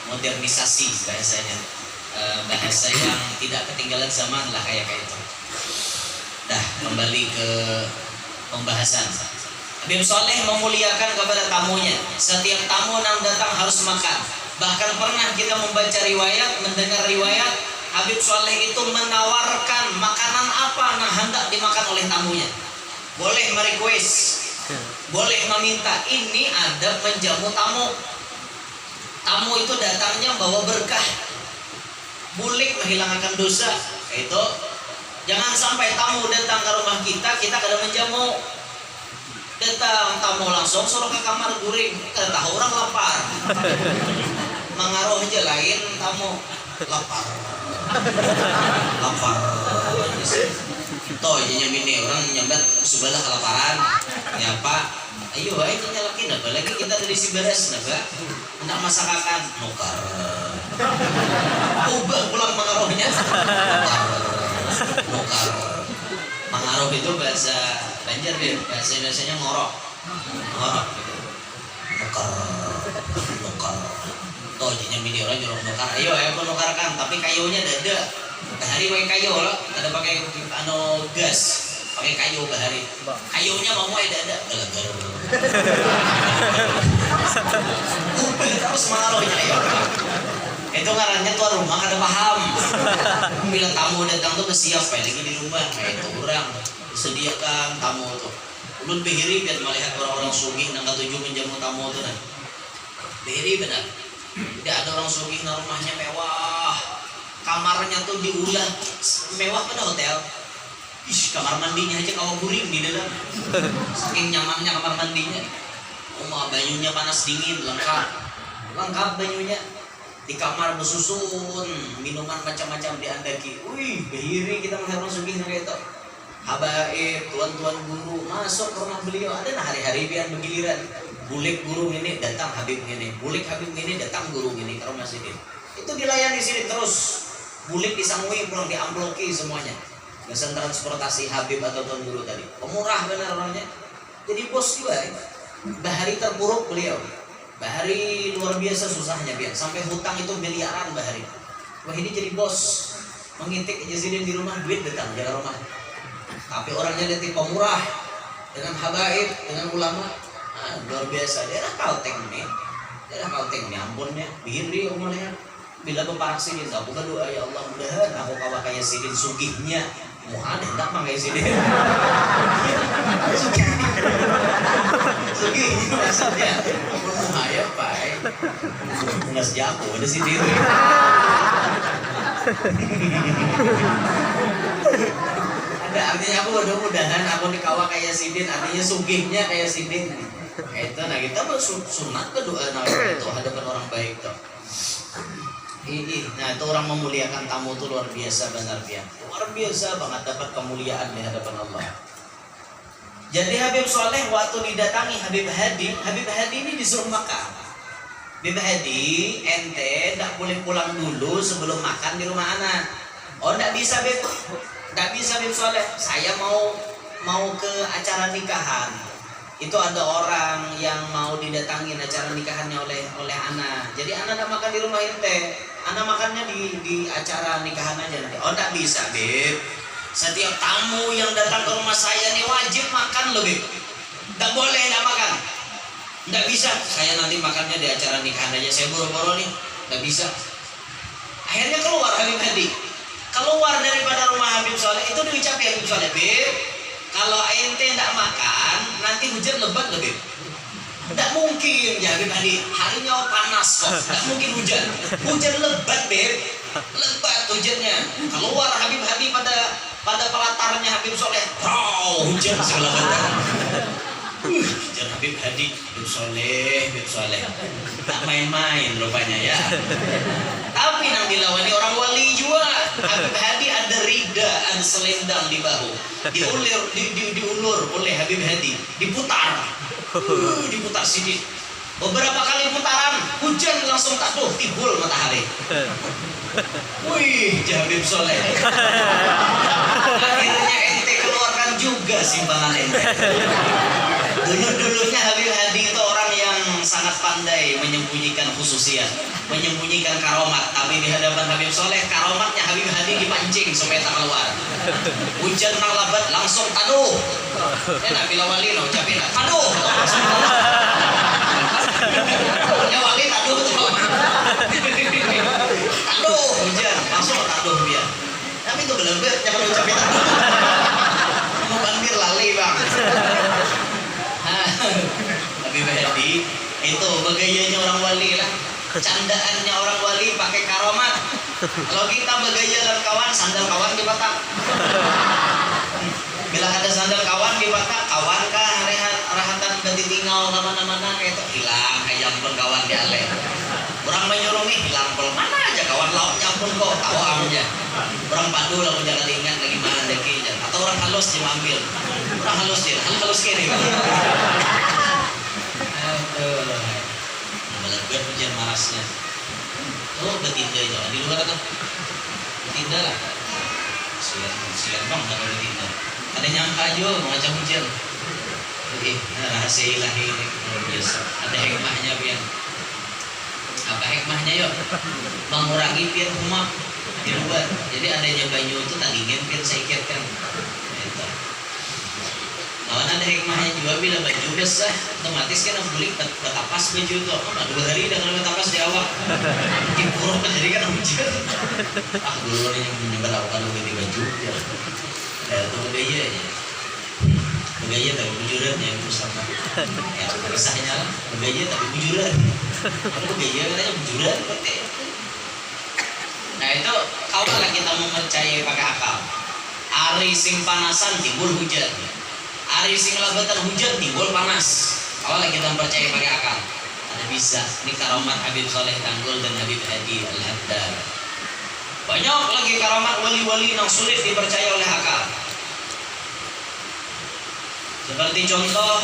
modernisasi bahasanya, bahasa yang tidak ketinggalan zaman lah kayak itu. Dah kembali ke pembahasan. Habib Soleh memuliakan kepada tamunya. Setiap tamu yang datang harus makan. Bahkan pernah kita membaca riwayat, mendengar riwayat Habib Soleh itu menawarkan makanan apa yang hendak dimakan oleh tamunya. Boleh merequest, boleh meminta. Ini ada menjamu tamu. Tamu itu datangnya bawa berkah, bulik menghilangkan dosa. Itu jangan sampai tamu datang ke rumah kita kada menjamu. Datang tamu langsung suruh ke kamar guring. Kada tahu orang lapar. Mengaruh aja lain tamu lapar. Lapar. Toh jadinya bini orang nyambat sebelah kelaparan. Ya Pak, ayo itu nyalakin apa lagi kita dari si beres napa? Hendak masakan nukar. Ubah pulang mengaruhnya. Nukar. Mengaruh itu bahasa Banjar deh, bahasanya ngorok. Ngorok. Nukar. Nukar. Toh jadinya bini orang jorok nukar. Ayo aku nukarkan, tapi kayunya ada. Bahari pakai kayu loh, ada pakai gas, pakai kayu bahari. Kayunya mau ada. Terus mengaruhnya ayo. Itu ngarannya tuan rumah kada paham. Bila tamu datang tuh bersiap lagi di rumah. Itu orang disediakan tamu tuh. Ulun behiri biar melihat orang-orang sugih nang katuju menjamu tamu tuh nah. Behiri benar. Tidak ada orang sugih nang rumahnya mewah. Kamarnya tuh diulah mewah pada hotel. Ih, kamar mandinya aja kawa guring di dalam. Saking nyamannya kamar mandinya. Banyunya panas dingin lengkap. Lengkap banyunya. Di kamar bersusun, minuman macam-macam diandaki. Wih, behiri kita melihat orang sugih kayak itu. Habaib, tuan-tuan guru masuk ke rumah beliau. Ada nah hari-hari biar bergiliran. Bulik guru ini datang Habib ini. Bulik Habib ini datang guru ini ke rumah sini. Itu dilayani sini terus. Bulik disangui pulang diamploki semuanya. Jasa transportasi Habib atau tuan guru tadi. Pemurah benar orangnya. Jadi bos juga. Bahari terpuruk beliau. Bahari luar biasa susahnya biar sampai hutang itu miliaran Bahari. Wah ini jadi bos. Mengintik Jazidin di rumah duit datang jaga rumah. Tapi orangnya detik pemurah dengan habaib dengan ulama. Luar biasa. Daerah Kalteng nih. Daerah Kalteng nih ampunnya. Bihiri umurnya. Bila beparak sidin, aku berdoa ya Allah mudahan aku kawa kayak sidin sugihnya. Muhammad hendak mah kayak sidin. Sugihnya maksudnya. Muhaya pai. Nggak jago ada sidin. Ada artinya aku mudah-mudahan aku dikawa kayak sidin. Artinya sugihnya kayak sidin. Itu nah kita sunat berdoa nah itu hadapan orang baik tuh. Nah itu orang memuliakan tamu itu luar biasa benar dia. Luar biasa banget dapat kemuliaan di hadapan Allah. Jadi Habib Soleh waktu didatangi Habib Hadi ini disuruh makan. Habib Hadi, ente tidak boleh pulang dulu sebelum makan di rumah anak. Oh, tidak bisa Habib, tidak bisa Habib Soleh. Saya mau ke acara nikahan. Itu ada orang yang mau didatangin acara nikahannya oleh anak. Jadi anak tidak makan di rumah ente. Anak makannya di acara nikahan aja nanti. Oh, tidak bisa Habib. Setiap tamu yang datang ke rumah saya nih wajib makan loh Bib. Tidak boleh tidak makan. Tidak bisa. Saya nanti makannya di acara nikahan aja. Saya boro-boro nih. Tidak bisa. Akhirnya keluar Habib Hadi. Keluar daripada rumah Habib Soleh itu diucapin Habib Soleh, Bib, kalau ente tidak makan nanti hujan lebat loh Bib. Tidak mungkin ya Habib Hadi. Harinya panas kok. Tidak mungkin hujan. Hujan lebat Bib. Lebat hujannya. Keluar Habib Hadi pada pelatarnya Habib Soleh. Hujan segala macam. Hujan Habib Hadi, Habib Soleh. Tak main-main rupanya ya. Tapi nang dilawani orang wali juga. Habib Hadi ada rida, ada selendang di bahu. Diulur oleh Habib Hadi, diputar. Diputar sedikit. Beberapa kali putaran, hujan langsung taduh, timbul matahari. Wih, Habib Soleh. Akhirnya ente keluarkan juga simpangan ente. Dulu-dulunya Habib Hadi itu orang yang sangat pandai menyembunyikan khususiat, menyembunyikan karomat. Tapi di hadapan Habib Soleh, karomatnya Habib Hadi dipancing supaya tak keluar. Hujan nang labat langsung taduh. Enak bila wali no ucapin taduh. Ya wali taduh tuh. Taduh hujan langsung taduh dia. Tapi itu benar-benar jangan ucapin taduh. Mau bandir lali bang. Habib Hadi itu begayanya orang wali lah. Candaannya orang wali pakai karomat. Kalau kita bergaya dan kawan, sandal kawan di batak. Bila ada sandal kawan di batak, kawan kah rahatan ganti tinggal kemana-mana kayak itu hilang ayam pun kawan di ale. Orang menyuruh nih hilang pun mana aja kawan lauknya pun kok tahu aja. Orang padu lah jangan ingat lagi mana deki atau orang halus dia ambil. Orang halus dia, halus kiri. Melebat hujan marasnya. Oh betinda itu di luar tuh. Betinda lah. Sian bang kalau betinda. Ada nyangka aja mengajak hujan. Oke, rahasia ilahi ini biasa. Ada hikmahnya biar. Apa hikmahnya yuk? Mengurangi pian humam di luar. Jadi adanya banyu itu tak dingin pian sakit kan. Lawan ada hikmahnya juga bila baju besar otomatis kan boleh betapas baju itu. 2 hari dah kalau betapas di awak. Impor jadi kan hujan. Dulu yang menyebar aku kalau ganti baju ya. Itu begaya aja. Begaya tapi bujuran yang bersama. Ya kisahnya lah. Begaya tapi bujuran. Kalau begaya katanya bujuran berarti. Nah itu kalau kita mempercayai pakai akal. Hari sing panasan timbul hujan. Hari sing labatan hujan timbul panas. Kalau kita percaya pakai akal, ada bisa. Ini karomat Habib Soleh Tanggul dan Habib Hadi Al-Haddad. Banyak lagi karomat wali-wali yang sulit dipercaya oleh akal. Seperti contoh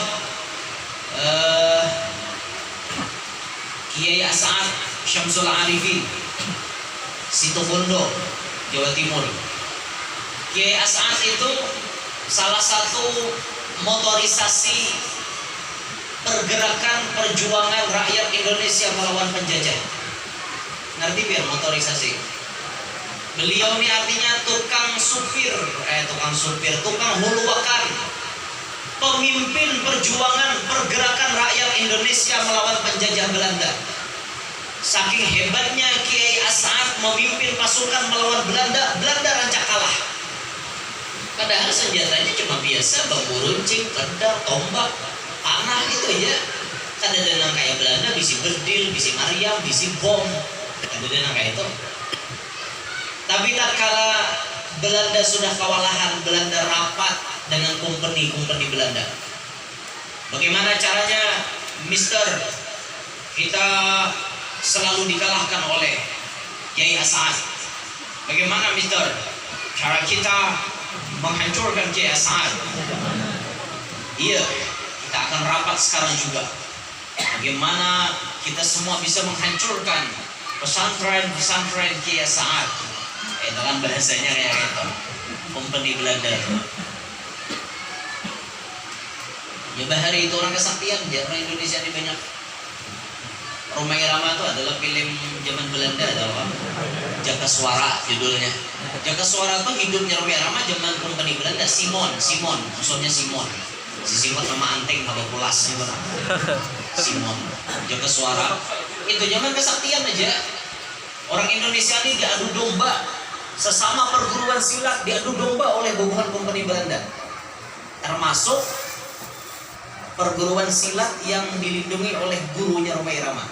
Kiai As'ad Syamsul Arifin, Situbondo, Jawa Timur. Kiai As'ad itu salah satu motorisasi pergerakan perjuangan rakyat Indonesia melawan penjajah. Ngerti biar motorisasi? Beliau ini artinya tukang huluwakan, pemimpin perjuangan pergerakan rakyat Indonesia melawan penjajah Belanda. Saking hebatnya Kiai As'ad memimpin pasukan melawan Belanda, Belanda rancak kalah. Padahal senjatanya cuma biasa, bambu runcing, pedang, tombak, panah itu ya. Kadang-kadang kayak Belanda bisi berdil, bisi Mariam, bisi bom. Kadang-kadang kayak itu. Tapi tatkala Belanda sudah kewalahan, Belanda rapat dengan kompeni Belanda. Bagaimana caranya, Mister? Kita selalu dikalahkan oleh Kiai As'ad. Bagaimana, Mister? Cara kita menghancurkan Kiai As'ad. Iya, kita akan rapat sekarang juga. Bagaimana kita semua bisa menghancurkan pesantren-pesantren Kiai Saad. Itu kan bahasanya kayak gitu. Company Belanda tuh. Ya Bahari itu orang kesaktian, ya orang Indonesia ini banyak. Roma Irama itu adalah film zaman Belanda, adalah Jaka Suara judulnya. Jaka Suara itu hidupnya Roma Irama zaman Company Belanda. Simon, maksudnya Simon. Si Simon nama Anteng, nama Pulas gitu. Simon, Jaka Suara. Itu zaman kesaktian aja. Orang Indonesia ini diadu domba, sesama perguruan silat diadu domba oleh bubuhan Company Belanda. Termasuk perguruan silat yang dilindungi oleh gurunya Roma Irama.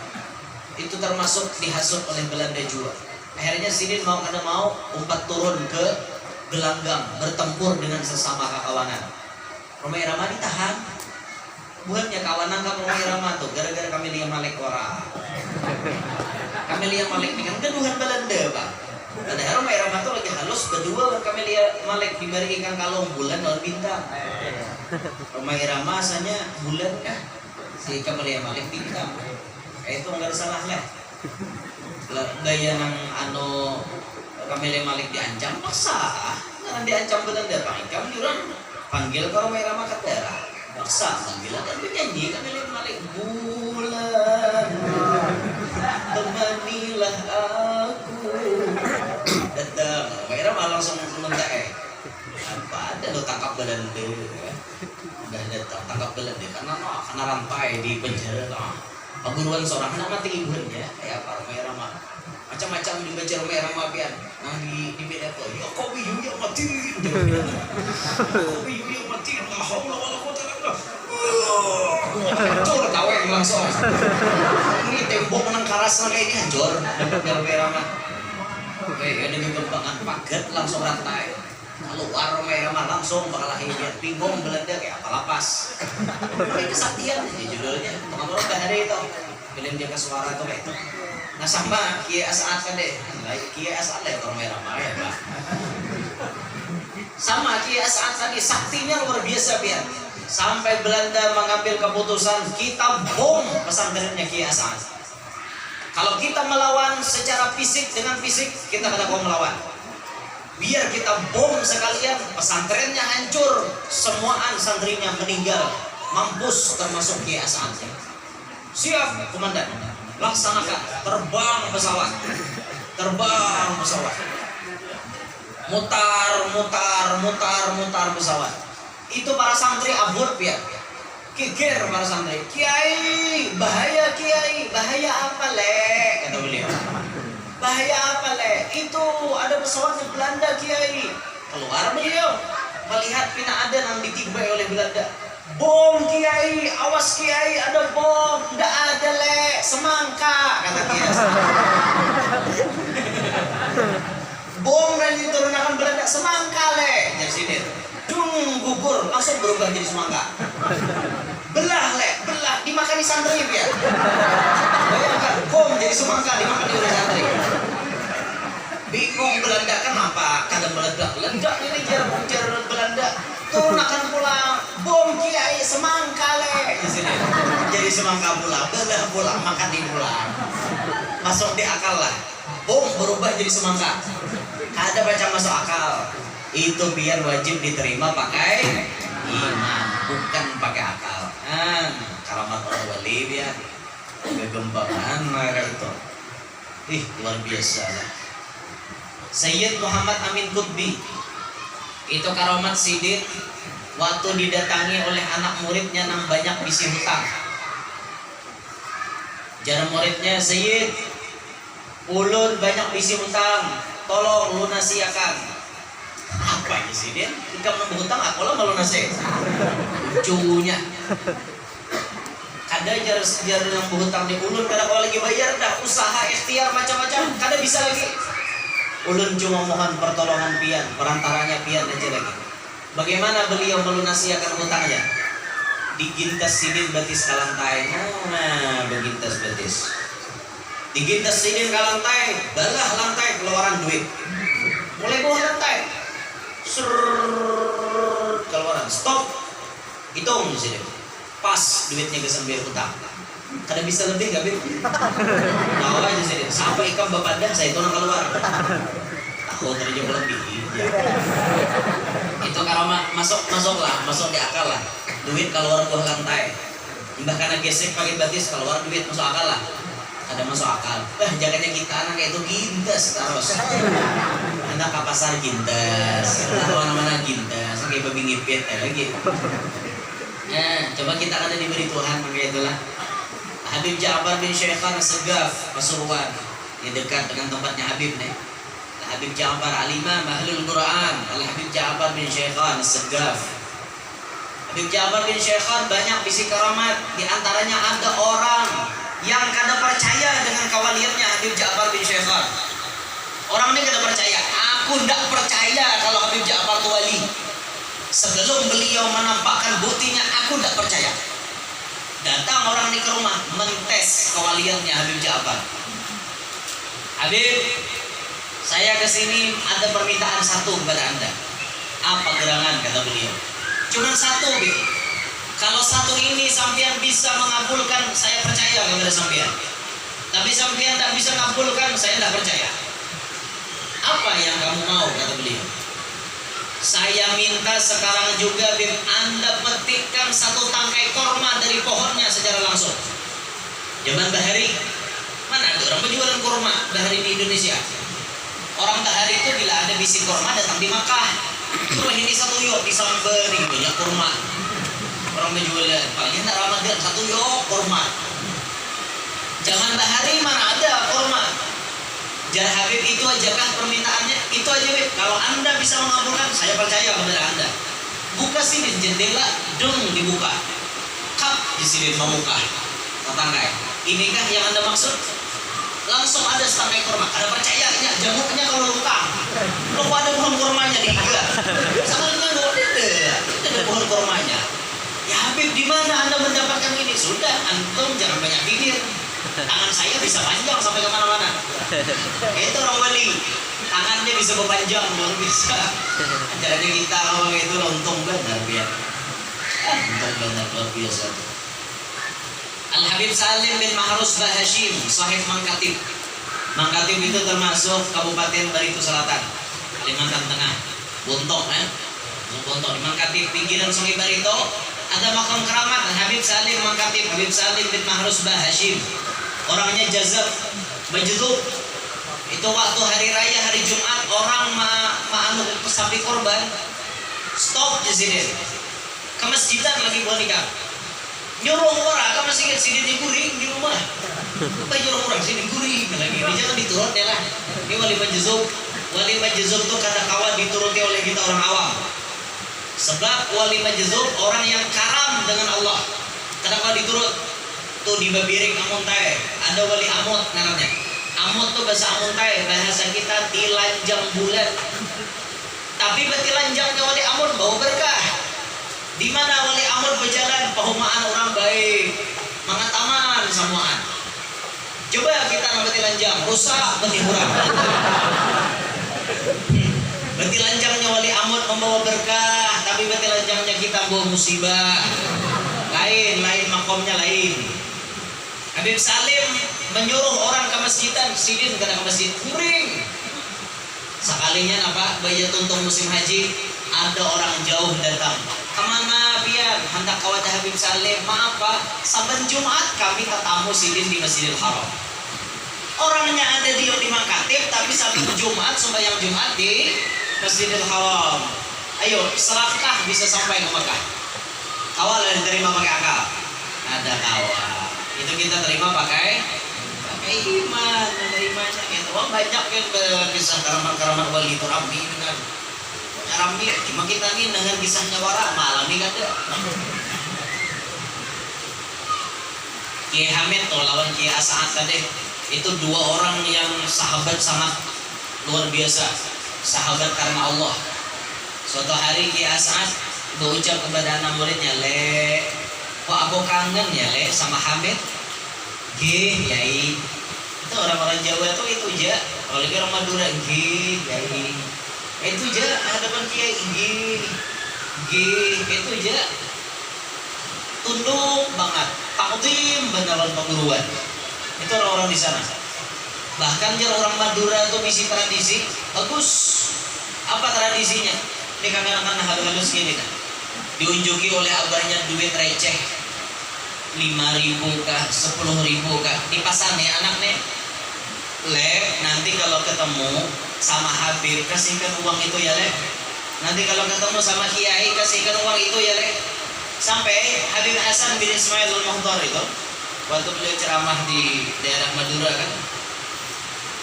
Itu termasuk dihasut oleh Belanda juga. Akhirnya Sidin mau kada mau umpat turun ke gelanggang bertempur dengan sesama kawanan. Roma Irama ditahan. Buatnya kawanan kamu Roma Irama tuh gara-gara kami lihat Malek ora. Kami lihat Malek ini kan keduhan Belanda, Pak. Padahal Roma Irama tuh lagi halus berdua kami lihat Malek diberi ikan kalong bulan dan bintang. Roma Irama asalnya bulan kan. Si kami lihat Malek bintang. Itu enggak ada salah lah. Gaya nang kami lihat Malek diancam paksa. Jangan diancam Belanda, Pak. Kami orang panggil ke Roma Irama ke daerah. Paksa panggilan dan bernyanyi kami lihat Malek bulan. Temanilah aku. Datang, Roma Irama langsung mentak apa ada lo tangkap Belanda ya. Udah datang tangkap Belanda karena rantai di penjara perguruan seorang anak mati ibunya kayak apa Roma Irama macam-macam dibaca Roma Irama pian nah di beda apa ya kau biu yang mati kau biu yang mati la haula wala quwata illa billah hancur kaweng langsung ini tembok nang karas kayak ini hancur Roma Irama kayak ada kekembangan pagar langsung rantai keluar Roma Irama langsung bakal lahir bingung Belanda kayak apa lapas kayak kesaktian aja judulnya pengamuran Bahari itu film Jaka Suara itu kayak itu. Nah sama Kiai As'ad kan deh Kiai As'ad deh Roma Irama ya Pak sama Kiai As'ad tadi saktinya luar biasa pian sampai Belanda mengambil keputusan kita bom pesantrennya Kiai As'ad. Kalau kita melawan secara fisik dengan fisik kita kada mau melawan. Biar kita bom sekalian pesantrennya hancur, semuaan santrinya meninggal, mampus termasuk Kiai As'ad. Siap komandan, laksanakan terbang pesawat, mutar pesawat. Itu para santri abur ya, kikir para santri. Kiai, bahaya apa le? Kata beliau. Bahaya apa le? Itu ada pesawat di Belanda Kiai. Keluar beliau melihat pina ada yang ditibai oleh Belanda. Bom Kiai, awas Kiai ada bom. Nggak ada le, semangka kata Kiai. Bom yang diturunkan Belanda semangka le. Jadi sini, gugur langsung berubah jadi semangka. Belah dimakan di santri ya. Bayangkan bom jadi semangka dimakan di oleh santri. Bingung Belanda kenapa kada meledak ini jar Belanda turunkan pulang bom Kiai semangka le di sini jadi semangka pulang belah pulang makan di pulang masuk di akal lah bom berubah jadi semangka kada baca masuk akal itu biar wajib diterima pakai iman bukan pakai akal karamat orang wali dia kegembangan mereka itu luar biasa lah. Sayyid Muhammad Amin Qutbi itu karamat Sidin waktu didatangi oleh anak muridnya yang banyak bisi hutang. Jar muridnya, Sayyid ulun banyak bisi hutang, tolong lunasi akan. Apa ini Sidin? Jika menghutang aku lah melunasi. Lucunya ada jar yang berhutang di ulun kada kalau lagi bayar dah usaha ikhtiar macam-macam kada bisa lagi. Ulun cuma mohon pertolongan pian, perantaranya pian aja lagi. Bagaimana beliau melunasi akan hutangnya? Digintas Sidin betis kalantai. Nah, begintas betis. Digintas Sidin kalantai, balah lantai keluaran duit. Mulai bawah lantai. Keluaran stop. Hitung di sini. Pas duitnya kesambil utang. Kada bisa lebih gak Bib? Tahu aja sini. Sampai ikam bapak dan saya itu keluar. Tahu terjadi lebih. Ya. Itu karena masuk di akal lah. Duit keluar buah lantai. Mbah karena gesek pakai batis keluar duit masuk akal lah. Ada masuk akal. Jangannya kita anak itu gindas terus. Anak ke pasar gindas, mana-mana gindas, kayak babi ngipit lagi. Coba kita ada diberi Tuhan kayak itulah. Habib Ja'far bin Syaikhan Segaf Pasuruan, yang dekat dengan tempatnya Habib nih. Habib Ja'far Al-Imam Ahlul Quran, Habib Ja'far bin Syaikhan Segaf. Habib Ja'far bin Syaikhan banyak bisi karamat, di antaranya ada orang yang kada percaya dengan kawaliannya Habib Ja'far bin Syaikhan. Orang ini kada percaya. Aku tidak percaya kalau Habib Ja'far itu wali. Sebelum beliau menampakkan buktinya, aku tidak percaya. Datang orang ini ke rumah mentes kewaliannya Habib Ja'far. Habib, saya kesini ada permintaan satu kepada anda. Apa gerangan kata beliau? Cuma satu, Habib. Kalau satu ini sampean bisa mengabulkan, saya percaya kepada sampean. Tapi sampean tidak bisa mengabulkan, saya tidak percaya. Apa yang kamu mau kata beliau? Saya minta sekarang juga Bib, anda petikkan satu tangkai korma dari pohonnya secara langsung. Zaman Bahari, mana ada orang penjualan korma Bahari di Indonesia? Orang Bahari itu bila ada bisi korma datang di Makkah. Terus ini satu yuk disamberi banyak korma. Orang penjualan, paling tak Ramadan satu yuk korma. Zaman Bahari mana ada korma? Jar Habib itu aja kah permintaannya? Itu aja Bib. Kalau anda bisa mengabulkan, saya percaya kepada anda. Buka sini jendela, dong dibuka. Kap di sini membuka. Tetangga. Inikah yang anda maksud? Langsung ada setangkai kurma. Ada percayanya jamuknya kalau lukang. Kalau ada pohon kurmanya di tiga. Sangatnya nggak ada pohon kurmanya. Ya Habib, di mana anda mendapatkan ini? Sudah, antum jangan banyak pikir. Tangan saya bisa panjang sampai kemana-mana. Itu orang wali, tangannya bisa berpanjang luar biasa. Caranya kita orang itu untung benar biar, untung benar luar biasa. Al Habib Salim bin Mahrus Bahashim, Sahib Mangkatib. Mangkatib itu termasuk Kabupaten Barito Selatan, Kalimantan Tengah. Buntok Buntok di Mangkatib, pinggiran Sungai Barito. Ada makam keramat Habib Salim Mangkatib, Habib Salim bin Mahrus Bahashim. Orangnya jazab, majdub. Itu waktu hari raya, hari Jumat, orang anu sapi korban, stop di sini. Ke masjidan lagi buat nikah. Nyuruh orang ke masjid sini diguring di rumah. Apa nyuruh orang sini guring lagi? Ini jangan diturut ya lah. Ini wali majzub. Wali majzub itu kata kawan dituruti oleh kita orang awam. Sebab wali majzub orang yang karam dengan Allah. Kenapa diturut? Tuh di Babiring Amuntai ada wali amut namanya. Amut tuh bahasa Amuntai, bahasa kita tilanjang bulat. Tapi betilanjangnya wali amut bau berkah. Di mana wali amut berjalan, pahumaan orang baik, mengataman semuaan. Coba kita nambah tilanjang, rusak beti kurang. Betilanjangnya wali amut membawa berkah, tapi betilanjangnya kita bawa musibah. Lain makomnya lain. Habib Salim menyuruh orang ke masjidan, sidin ke masjid, kuring. Sekalinya apa? Bayar tuntung musim haji, ada orang jauh datang. Kemana pian? Hendak kawat Habib Salim. Maaf Pak, saban Jumat kami tetamu sidin di Masjidil Haram. Orangnya ada di Mangkatib, tapi saban Jumat sembahyang Jumat di Masjidil Haram. Ayo, selangkah bisa sampai ke Mekah. Kawal yang diterima pakai akal. Ada kawal. Itu kita terima pakai iman, menerimanya. Itu banyak yang kisah keramat wali itu ramai dengan ramai. Cuma kita ini dengan kisahnya wara malam ini ada. Kiai Hamid tuh lawan Kiai As'ad tadi. Itu dua orang yang sahabat sangat luar biasa. Sahabat karena Allah. Suatu hari Kiai As'ad berucap kepada anak muridnya, "Le, kok aku kangen ya Le sama Hamid?" "Gih, Yai." Itu orang-orang Jawa tuh itu aja. Kalau lagi orang Madura, "Gih, Yai." Itu aja hadapan Kiai, "Gih." Itu aja. tunduk banget, takdim beneran penguruan. Itu orang-orang di sana. Bahkan dia orang Madura tuh misi tradisi bagus. Apa tradisinya? Ini kadang-kadang halus-halus gini kan. Diunjuki oleh abahnya duit receh 5.000 kah, 10.000 kah, dipasang nih anak nih. Lek, nanti kalau ketemu sama Habib kasihkan uang itu ya Lek. Nanti kalau ketemu sama Kiai kasihkan uang itu ya Lek. Sampai Habib Hasan bin Ismail al-Muhdar itu waktu beliau ceramah di daerah Madura kan,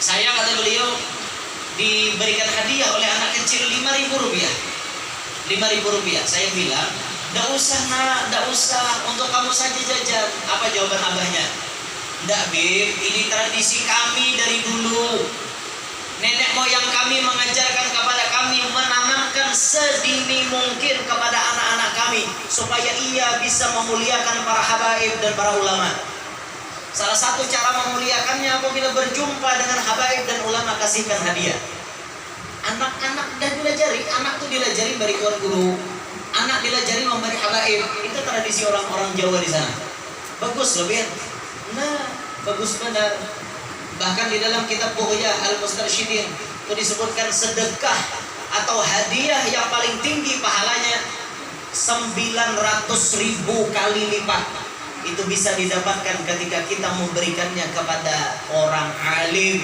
saya kata beliau diberikan hadiah oleh anak kecil 5.000 rupiah. 5.000 rupiah. Saya bilang, "Nggak usah nak, nggak usah, untuk kamu saja jajan." Apa jawaban abahnya? "Nggak Bib, ini tradisi kami dari dulu. Nenek moyang kami mengajarkan kepada kami menanamkan sedini mungkin kepada anak-anak kami supaya ia bisa memuliakan para habaib dan para ulama. Salah satu cara memuliakannya apabila berjumpa dengan habaib dan ulama, kasihkan hadiah." Anak-anak dah dilajari, anak tuh dilajari dari tuan guru, anak dilajari memberi habaib. Itu tradisi orang-orang Jawa di sana. Bagus loh Bian. Nah, bagus benar. Bahkan di dalam kitab Bughya Al-Mustarsyidin itu disebutkan sedekah atau hadiah yang paling tinggi pahalanya 900.000 kali lipat. Itu bisa didapatkan ketika kita memberikannya kepada orang alim.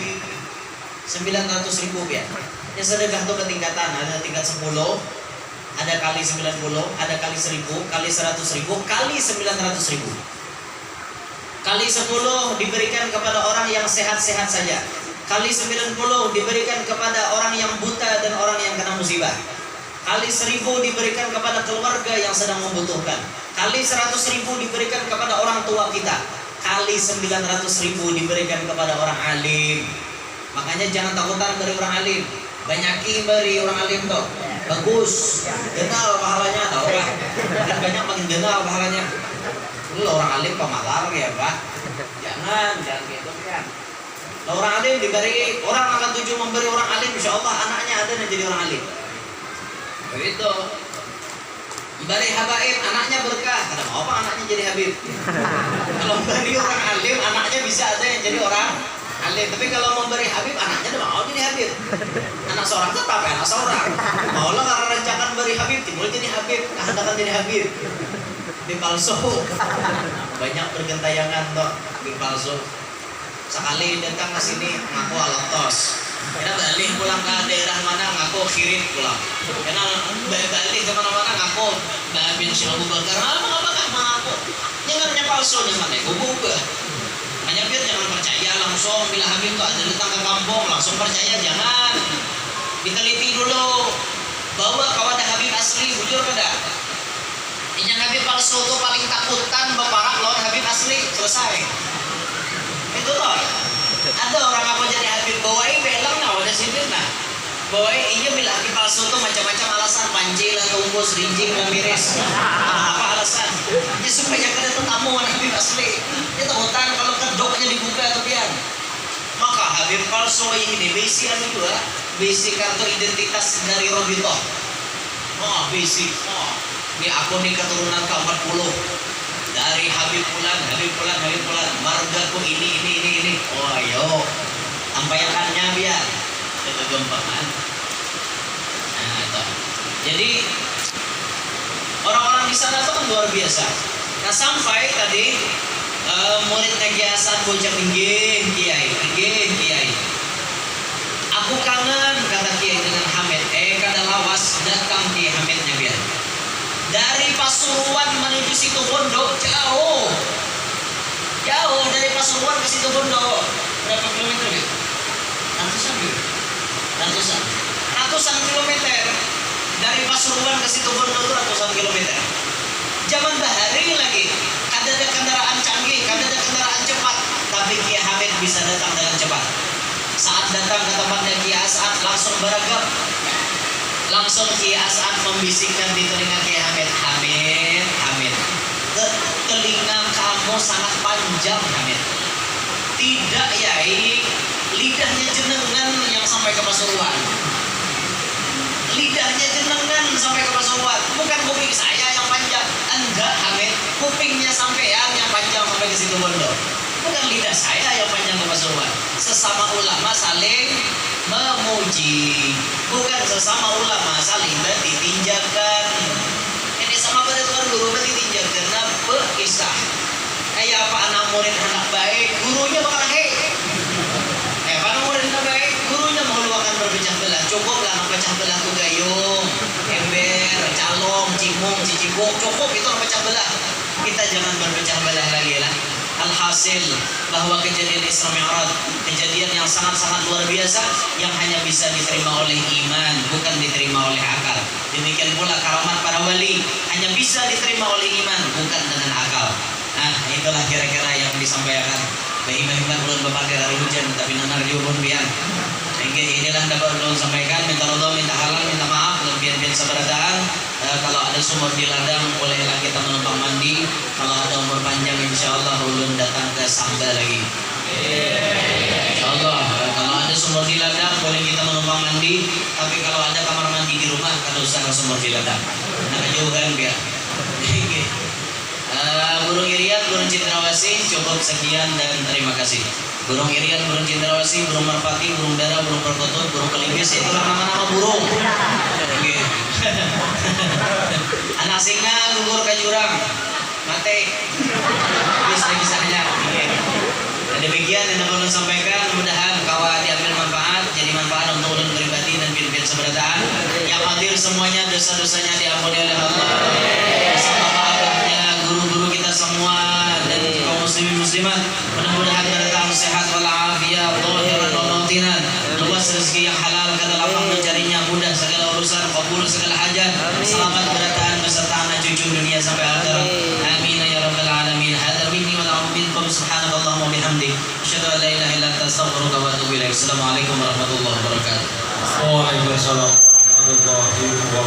900.000 Bian. Ya sedekah itu ketingkatan, ada tingkat 10, ada kali 90, ada kali 1000, kali 100.000, kali 900.000. Kali 10 diberikan kepada orang yang sehat-sehat saja. Kali 90 diberikan kepada orang yang buta dan orang yang kena musibah. Kali 1000 diberikan kepada keluarga yang sedang membutuhkan. Kali 100.000 diberikan kepada orang tua kita. Kali 900.000 diberikan kepada orang alim. Makanya jangan takutan dari orang alim. Banyakin beri orang alim tuh. Bagus. Kenal pahalanya tau lah. Dan banyak makin kenal pahalanya. Lu orang alim pemalar ya Pak. Jangan gitu kan. Orang alim diberi, orang akan tuju memberi orang alim, insya Allah anaknya ada yang jadi orang alim. Begitu. Beri habaib, anaknya berkah. Kata mau apa anaknya jadi habib? Kalau beri orang alim, anaknya bisa ada yang jadi orang alim. Tapi kalau memberi habib, anaknya udah mau jadi habib. Anak seorang tetap anak seorang. Maulah karena rancangan beri habib, timbul jadi habib, kehendakan jadi habib. Habib palsu. Banyak bergentayangan tuh habib palsu. Sekali datang ke sini ngaku alatos. Karena balik pulang ke daerah mana ngaku kirim pulang. Karena balik ke mana-mana ngaku Mbak bin Syekh Abu Bakar. Apakah mengaku? Dengarnya palsu nih mana? Gubah. Hanya biar jangan percaya langsung bila Habib tuh ada datang ke kampung langsung percaya, jangan. Diteliti dulu. Bawa kawan Habib asli, bujur kada. Yang Habib palsu tuh paling takutan beparak lawan Habib asli, selesai. Itu loh. Ada orang apa jadi Habib bawain belang nah udah sipir nah. Bawain iya bila Habib palsu tuh macam-macam alasan, panci lah, tumbus, rincing lah, miris. Apa alasan? Ya supaya kada tetamu Habib asli. Dia takutan kalau kedoknya dibuka tuh biar. Maka Habib palsu ini basic anu juga, basic kartu identitas dari Robito. Oh basic. Oh, ini aku nih keturunan ke-40. Dari Habib Fulan, margaku ini. Oh ayo, sampaikannya biar kegembangan. Nah itu. Jadi orang-orang di sana tuh kan luar biasa. Nah sampai tadi murid Kiai Hasan bocah Kiai. Aku kangen kata Kiai dengan Hamid. Kada lawas datang Kiai Hamidnya biar. Dari Pasuruan menuju Situbondo jauh dari Pasuruan ke Situbondo berapa kilometer gitu? Ratusan kilometer dari Pasuruan ke Situbondo itu ratusan kilometer. Zaman bahari lagi, ada kendaraan canggih, ada kendaraan cepat, tapi Kiai Hamid bisa datang dengan cepat. Saat datang ke tempatnya Kiai As'ad langsung beragam. Langsung Kiai As'ad membisikkan di telinga Kiai Hamid, Hamid, telinga kamu sangat panjang Hamid. Tidak Yai, lidahnya jenengan yang sampai ke Pasuruan. Lidahnya jenengan sampai ke Pasuruan, bukan kuping saya yang panjang. Anda Hamid, kupingnya sampean yang panjang sampai ke situ bondo. Bukan lidah saya yang panjang ke Pasuruan. Sesama ulama saling memuji, bukan sesama ulama saling ditinjakan. Ini sama pada tuan guru ditinjakan apa kisah. Kayak apa anak murid anak baik, gurunya bakal hei. Anak murid anak baik, gurunya mengeluarkan berpecah belah. Cukuplah anak pecah belah tuh gayung, ember, calong, cimung, cicibuk. Cukup itu anak pecah belah. Kita jangan berpecah belah lagi lah. Alhasil bahwa kejadian Isra Mi'raj kejadian yang sangat-sangat luar biasa yang hanya bisa diterima oleh iman, bukan diterima oleh akal. Demikian pula karamat para wali hanya bisa diterima oleh iman, bukan dengan akal. Nah, itulah kira-kira yang disampaikan. Bahimah-himah belum berpakai dari hujan, tapi nanar pun biar. Inilah dapat belum sampaikan. Minta Allah, minta halal, minta maaf, lebih-lebih sabarataan. Kalau ada sumur di ladang, bolehlah kita menumpang mandi. Kalau ada umur panjang, insya Allah ulun datang ke Samba lagi. Insya Allah. Kalau ada sumur di ladang, boleh kita menumpang mandi. Tapi kalau ada kamar mandi di rumah, kalau usah sumur di ladang. Nah, kejauhan biar. Burung Irian, burung Cendrawasih, cukup sekian dan terima kasih. Burung Irian, burung Cendrawasih, burung Merpati, burung Dara, burung Perkutut, burung Kelingkis, itulah nama-nama burung. Anak singa gugur ke jurang, mati. Kisah-kisahnya. Dan demikian yang dapat saya sampaikan. Mudah-mudahan kawan diambil manfaat, jadi manfaat untuk ulun pribadi dan pin-pin seberataan. Yang hadir semuanya dosa-dosanya diampuni oleh Allah. Bersama maafnya guru-guru kita semua dan kaum muslimin muslimat. Mudah-mudahan berkah sehat walafiat, zahiran wa batinan. Luas rezeki yang halal, kata lapang mencarinya, mudah segala urusan, kabul segala hajat. Selamat berdataan beserta anak cucu dunia sampai akhirat. Amin ya rabbal alamin. Hadza minni wa la'um minkum subhanakallahumma wa bihamdik. Asyhadu an la ilaha illa anta astaghfiruka wa atubu ilaik. Assalamualaikum warahmatullahi wabarakatuh. Waalaikumsalam warahmatullahi wabarakatuh.